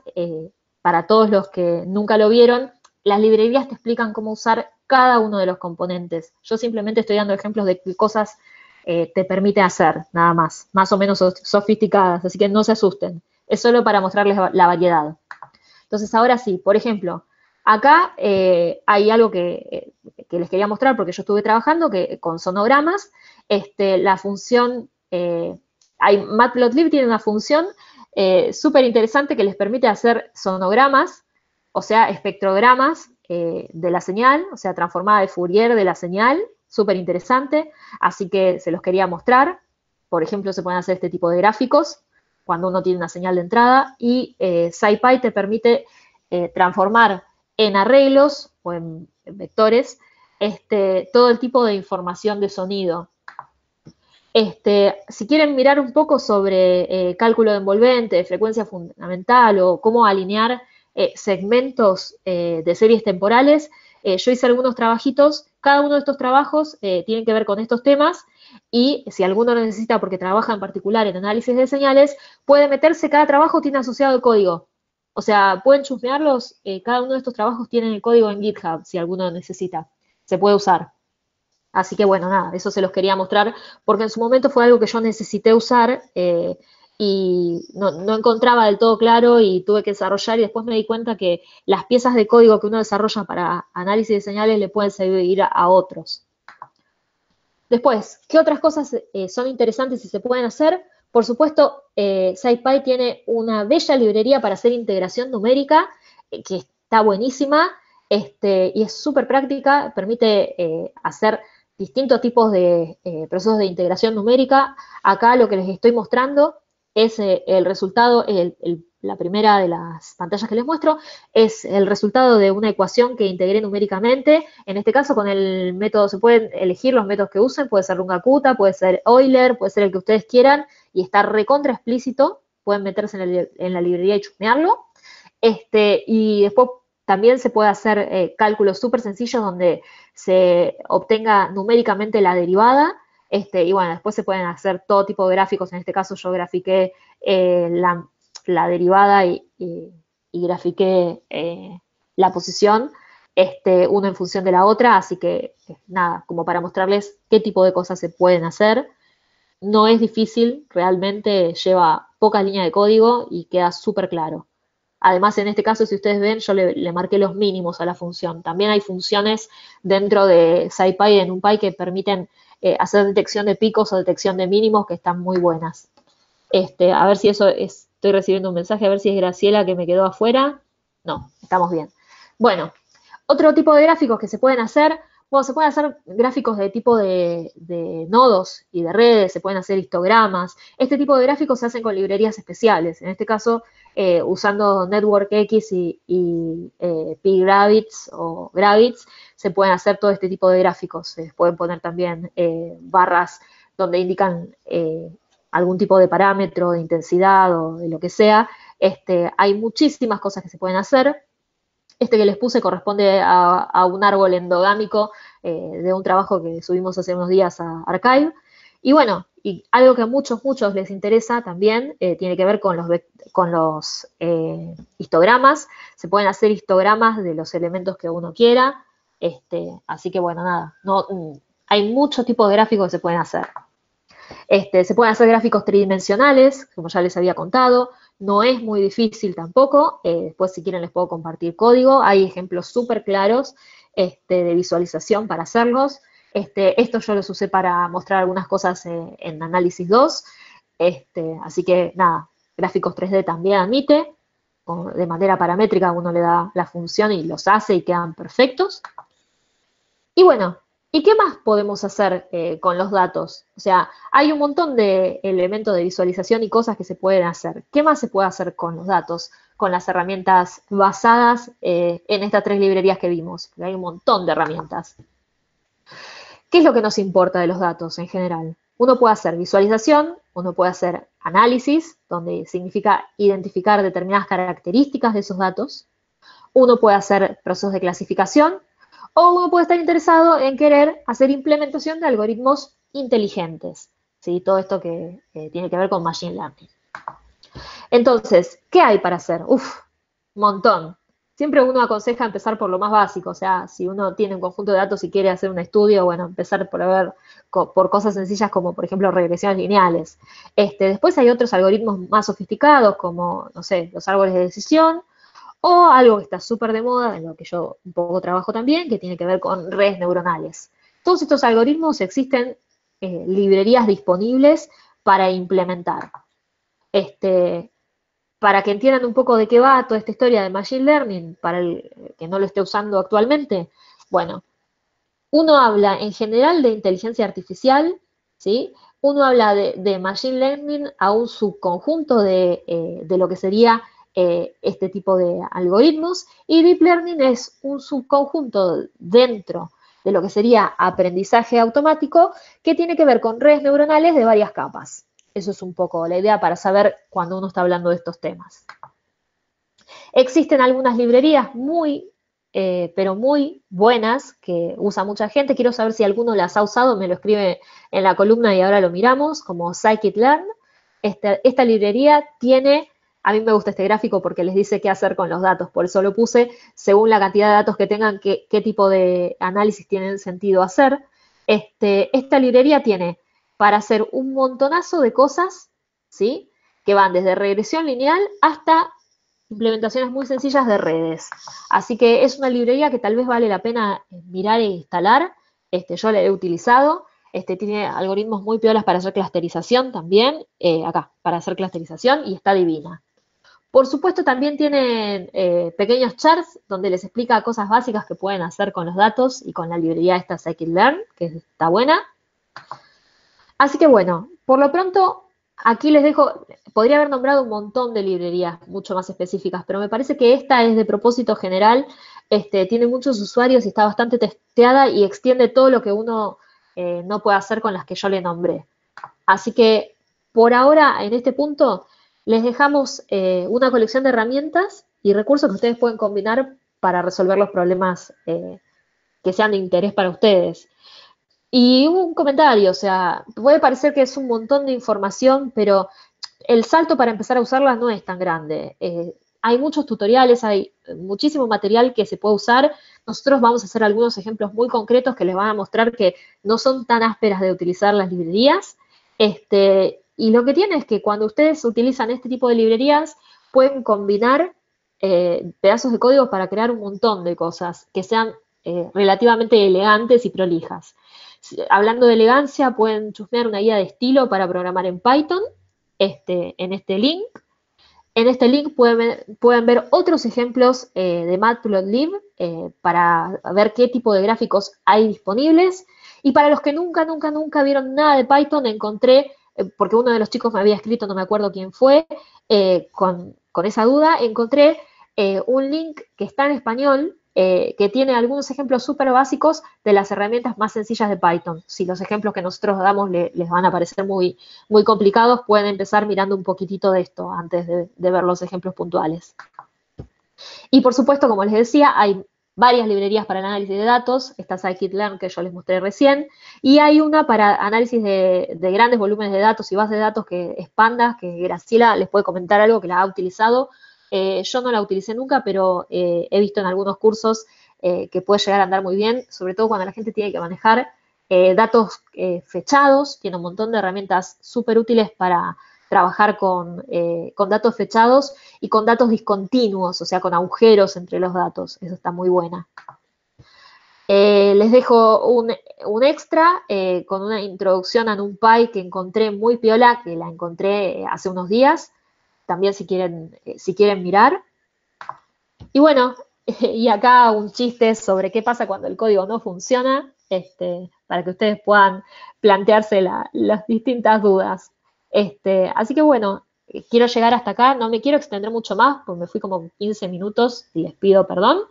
para todos los que nunca lo vieron, las librerías te explican cómo usar cada uno de los componentes. Yo simplemente estoy dando ejemplos de qué cosas te permite hacer, nada más o menos sofisticadas, así que no se asusten. Es solo para mostrarles la variedad. Entonces, ahora sí, por ejemplo, acá hay algo que les quería mostrar porque yo estuve trabajando con sonogramas. La función, Matplotlib tiene una función súper interesante que les permite hacer sonogramas, o sea, espectrogramas de la señal, o sea, transformada de Fourier de la señal, súper interesante, así que se los quería mostrar. Por ejemplo, se pueden hacer este tipo de gráficos cuando uno tiene una señal de entrada, y SciPy te permite transformar en arreglos o en vectores todo el tipo de información de sonido. Si quieren mirar un poco sobre cálculo de envolvente, frecuencia fundamental o cómo alinear segmentos de series temporales, yo hice algunos trabajitos. Cada uno de estos trabajos tienen que ver con estos temas, y si alguno lo necesita porque trabaja en particular en análisis de señales, puede meterse. Cada trabajo tiene asociado el código. O sea, pueden chusmearlos. Cada uno de estos trabajos tiene el código en GitHub, si alguno lo necesita. Se puede usar. Así que bueno, nada, eso se los quería mostrar porque en su momento fue algo que yo necesité usar y no encontraba del todo claro y tuve que desarrollar, y después me di cuenta que las piezas de código que uno desarrolla para análisis de señales le pueden servir a otros. Después, ¿qué otras cosas son interesantes y se pueden hacer? Por supuesto, SciPy tiene una bella librería para hacer integración numérica que está buenísima y es súper práctica, permite hacer distintos tipos de procesos de integración numérica. Acá lo que les estoy mostrando es el resultado, la primera de las pantallas que les muestro, es el resultado de una ecuación que integré numéricamente. En este caso, con el método, se pueden elegir los métodos que usen, puede ser Runge-Kutta, puede ser Euler, puede ser el que ustedes quieran, y está recontra explícito. Pueden meterse en la librería y chusmearlo. Y después también se puede hacer cálculos súper sencillos donde se obtenga numéricamente la derivada, y bueno, después se pueden hacer todo tipo de gráficos. En este caso yo grafiqué la derivada y grafiqué la posición, uno en función de la otra, así que nada, como para mostrarles qué tipo de cosas se pueden hacer. No es difícil, realmente lleva pocas líneas de código y queda súper claro. Además, en este caso, si ustedes ven, yo le marqué los mínimos a la función. También hay funciones dentro de SciPy y de NumPy que permiten hacer detección de picos o detección de mínimos, que están muy buenas. A ver si eso es, estoy recibiendo un mensaje, a ver si es Graciela que me quedó afuera. No, estamos bien. Bueno, otro tipo de gráficos que se pueden hacer, bueno, se pueden hacer gráficos de tipo de nodos y de redes, se pueden hacer histogramas. Este tipo de gráficos se hacen con librerías especiales. En este caso, usando NetworkX y pGravits o Gravits, se pueden hacer todo este tipo de gráficos. Se pueden poner también barras donde indican algún tipo de parámetro, de intensidad o de lo que sea. Hay muchísimas cosas que se pueden hacer. Este que les puse corresponde a un árbol endogámico de un trabajo que subimos hace unos días a Archive. Y bueno, y algo que a muchos les interesa también tiene que ver con los histogramas. Se pueden hacer histogramas de los elementos que uno quiera. Así que bueno, nada, hay muchos tipos de gráficos que se pueden hacer. Se pueden hacer gráficos tridimensionales, como ya les había contado. No es muy difícil tampoco. Después, si quieren, les puedo compartir código. Hay ejemplos súper claros de visualización para hacerlos. Esto yo los usé para mostrar algunas cosas en Análisis 2. Así que, nada, gráficos 3D también admite. De manera paramétrica uno le da la función y los hace y quedan perfectos. Y bueno, ¿y qué más podemos hacer con los datos? O sea, hay un montón de elementos de visualización y cosas que se pueden hacer. ¿Qué más se puede hacer con los datos? Con las herramientas basadas en estas 3 librerías que vimos. Hay un montón de herramientas. ¿Qué es lo que nos importa de los datos en general? Uno puede hacer visualización, uno puede hacer análisis, donde significa identificar determinadas características de esos datos. Uno puede hacer procesos de clasificación, o uno puede estar interesado en querer hacer implementación de algoritmos inteligentes, ¿sí? Todo esto que tiene que ver con Machine Learning. Entonces, ¿qué hay para hacer? Un montón. siempre uno aconseja empezar por lo más básico, o sea, si uno tiene un conjunto de datos y quiere hacer un estudio, bueno, empezar por cosas sencillas como, por ejemplo, regresiones lineales. Después hay otros algoritmos más sofisticados como, no sé, los árboles de decisión, o algo que está súper de moda, en lo que yo un poco trabajo también, que tiene que ver con redes neuronales. Todos estos algoritmos existen librerías disponibles para implementar. Para que entiendan un poco de qué va toda esta historia de Machine Learning, para el que no lo esté usando actualmente, bueno, uno habla en general de inteligencia artificial, ¿sí? Uno habla de Machine Learning a un subconjunto de lo que sería este tipo de algoritmos, y Deep Learning es un subconjunto dentro de lo que sería aprendizaje automático que tiene que ver con redes neuronales de varias capas. Eso es un poco la idea para saber cuando uno está hablando de estos temas. Existen algunas librerías pero muy buenas que usa mucha gente. Quiero saber si alguno las ha usado, me lo escribe en la columna y ahora lo miramos, como Scikit-learn. Esta librería tiene, a mí me gusta este gráfico porque les dice qué hacer con los datos, por eso lo puse, según la cantidad de datos que tengan, qué tipo de análisis tienen sentido hacer. Esta librería tiene para hacer un montonazo de cosas, ¿sí? Que van desde regresión lineal hasta implementaciones muy sencillas de redes. Así que es una librería que tal vez vale la pena mirar e instalar. Yo la he utilizado. Tiene algoritmos muy piolas para hacer clusterización también, acá, para hacer clusterización, y está divina. Por supuesto, también tienen pequeños charts donde les explica cosas básicas que pueden hacer con los datos y con la librería esta Scikit-learn, que está buena. Así que bueno, por lo pronto, aquí les dejo, podría haber nombrado un montón de librerías mucho más específicas, pero me parece que esta es de propósito general, tiene muchos usuarios y está bastante testeada y extiende todo lo que uno no puede hacer con las que yo le nombré. Así que por ahora, en este punto, les dejamos una colección de herramientas y recursos que ustedes pueden combinar para resolver los problemas que sean de interés para ustedes. Y un comentario, o sea, puede parecer que es un montón de información, pero el salto para empezar a usarla no es tan grande. Hay muchos tutoriales, hay muchísimo material que se puede usar. Nosotros vamos a hacer algunos ejemplos muy concretos que les van a mostrar que no son tan ásperas de utilizar las librerías. Y lo que tiene es que cuando ustedes utilizan este tipo de librerías, pueden combinar pedazos de código para crear un montón de cosas que sean relativamente elegantes y prolijas. Hablando de elegancia, pueden chusmear una guía de estilo para programar en Python en este link. En este link pueden ver otros ejemplos de Matplotlib para ver qué tipo de gráficos hay disponibles. Y para los que nunca vieron nada de Python, encontré, porque uno de los chicos me había escrito, no me acuerdo quién fue, con esa duda, encontré un link que está en español, que tiene algunos ejemplos súper básicos de las herramientas más sencillas de Python. Si los ejemplos que nosotros damos les van a parecer muy, muy complicados, pueden empezar mirando un poquitito de esto antes de ver los ejemplos puntuales. Y por supuesto, como les decía, hay varias librerías para el análisis de datos. Está Scikit-learn, que yo les mostré recién, y hay una para análisis de grandes volúmenes de datos y bases de datos, que es Pandas, que Graciela les puede comentar algo, que la ha utilizado. Yo no la utilicé nunca, pero he visto en algunos cursos que puede llegar a andar muy bien, sobre todo cuando la gente tiene que manejar datos fechados. Tiene un montón de herramientas súper útiles para trabajar con datos fechados y con datos discontinuos, o sea, con agujeros entre los datos. Eso está muy buena. Les dejo un extra con una introducción a NumPy que encontré muy piola, que la encontré hace unos días. También si quieren mirar. Y bueno, y acá un chiste sobre qué pasa cuando el código no funciona, para que ustedes puedan plantearse las distintas dudas. Así que bueno, quiero llegar hasta acá, no me quiero extender mucho más, porque me fui como 15 minutos y les pido perdón.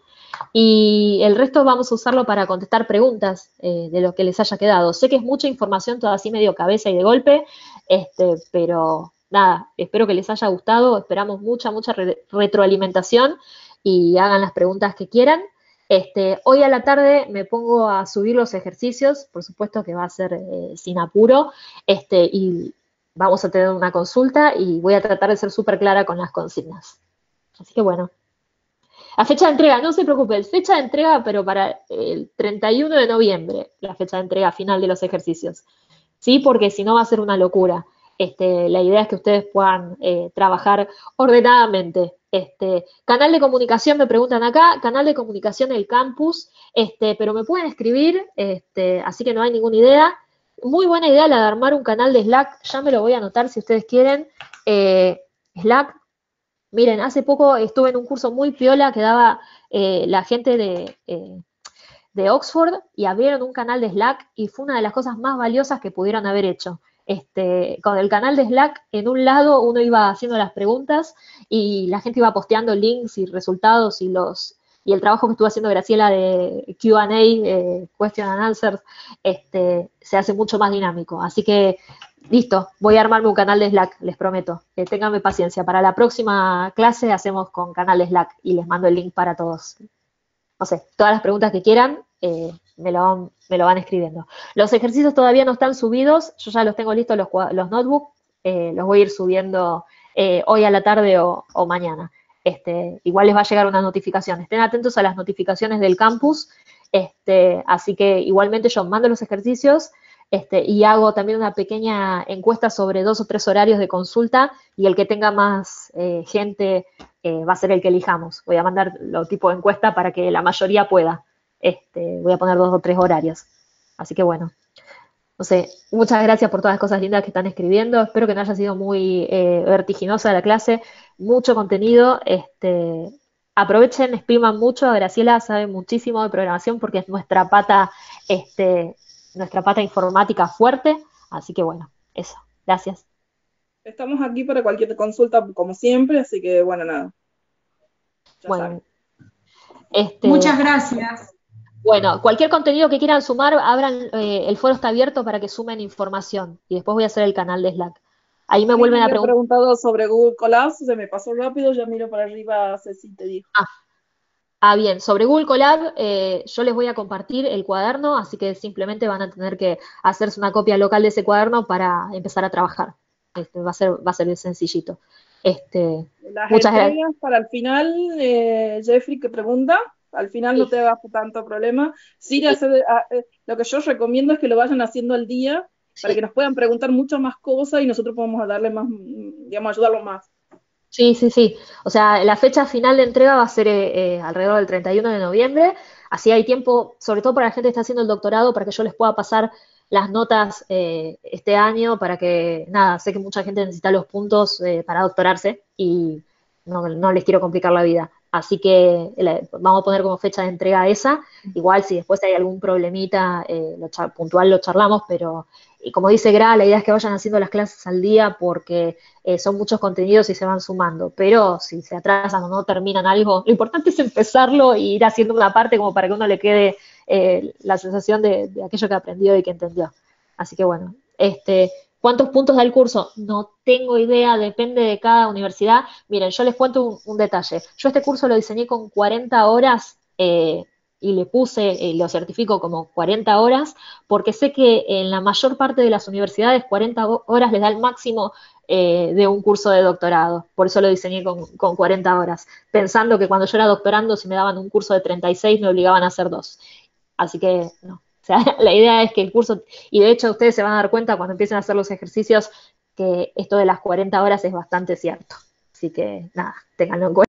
Y el resto vamos a usarlo para contestar preguntas de lo que les haya quedado. Sé que es mucha información, toda así medio cabeza y de golpe, pero nada, espero que les haya gustado, esperamos mucha retroalimentación y hagan las preguntas que quieran. Hoy a la tarde me pongo a subir los ejercicios, por supuesto que va a ser sin apuro, y vamos a tener una consulta y voy a tratar de ser súper clara con las consignas. Así que bueno, La fecha de entrega, no se preocupe, fecha de entrega, pero para el 31 de noviembre, la fecha de entrega final de los ejercicios. ¿Sí? Porque si no va a ser una locura. La idea es que ustedes puedan trabajar ordenadamente. Canal de comunicación, me preguntan acá, canal de comunicación del campus, pero me pueden escribir, así que no hay ninguna idea. Muy buena idea la de armar un canal de Slack, ya me lo voy a anotar si ustedes quieren. Slack, miren, hace poco estuve en un curso muy piola que daba la gente de Oxford y abrieron un canal de Slack y fue una de las cosas más valiosas que pudieron haber hecho. Con el canal de Slack, en un lado uno iba haciendo las preguntas y la gente iba posteando links y resultados y el trabajo que estuvo haciendo Graciela de Q&A, Question and Answers, se hace mucho más dinámico. Así que, listo, voy a armarme un canal de Slack, les prometo. Ténganme paciencia. Para la próxima clase hacemos con canal de Slack y les mando el link para todos. No sé, todas las preguntas que quieran, me lo van escribiendo. Los ejercicios todavía no están subidos, yo ya los tengo listos, los notebooks, los voy a ir subiendo hoy a la tarde o mañana. Igual les va a llegar una notificación, estén atentos a las notificaciones del campus, así que igualmente yo mando los ejercicios y hago también una pequeña encuesta sobre 2 o 3 horarios de consulta y el que tenga más gente va a ser el que elijamos. Voy a mandar lo tipo de encuesta para que la mayoría pueda. Voy a poner 2 o 3 horarios. Así que bueno, no sé, muchas gracias por todas las cosas lindas que están escribiendo. Espero que no haya sido muy vertiginosa la clase. Mucho contenido. Aprovechen, expriman mucho. Graciela sabe muchísimo de programación porque es nuestra pata informática fuerte. Así que bueno, eso. Gracias. Estamos aquí para cualquier consulta, como siempre, así que bueno, nada. Bueno, muchas gracias. Bueno, cualquier contenido que quieran sumar, abran, el foro está abierto para que sumen información y después voy a hacer el canal de Slack. Ahí me vuelven a preguntar. Me preguntado sobre Google Colab, se me pasó rápido, ya miro para arriba, Ceci te dijo. Bien, sobre Google Colab, yo les voy a compartir el cuaderno, así que simplemente van a tener que hacerse una copia local de ese cuaderno para empezar a trabajar. Va a ser bien sencillito. Muchas gracias. Para el final, Jeffrey, que pregunta, al final no te hagas tanto problema. Sí, lo que yo recomiendo es que lo vayan haciendo al día para que nos puedan preguntar muchas más cosas y nosotros podamos darle más, digamos, ayudarlos más. Sí. O sea, la fecha final de entrega va a ser alrededor del 31 de noviembre. Así hay tiempo, sobre todo para la gente que está haciendo el doctorado, para que yo les pueda pasar las notas este año para que, nada, sé que mucha gente necesita los puntos para doctorarse y no les quiero complicar la vida. Así que vamos a poner como fecha de entrega esa. Igual si después hay algún problemita puntual lo charlamos, pero y como dice Gra, la idea es que vayan haciendo las clases al día porque son muchos contenidos y se van sumando. Pero si se atrasan o no terminan algo, lo importante es empezarlo e ir haciendo una parte como para que uno le quede la sensación de aquello que aprendió y que entendió. Así que bueno, ¿cuántos puntos da el curso? No tengo idea, depende de cada universidad. Miren, yo les cuento un detalle. Yo este curso lo diseñé con 40 horas y le puse, lo certifico como 40 horas, porque sé que en la mayor parte de las universidades 40 horas les da el máximo de un curso de doctorado. Por eso lo diseñé con 40 horas, pensando que cuando yo era doctorando, si me daban un curso de 36, me obligaban a hacer 2. Así que no. O sea, la idea es que el curso, y de hecho ustedes se van a dar cuenta cuando empiecen a hacer los ejercicios, que esto de las 40 horas es bastante cierto. Así que nada, ténganlo en cuenta.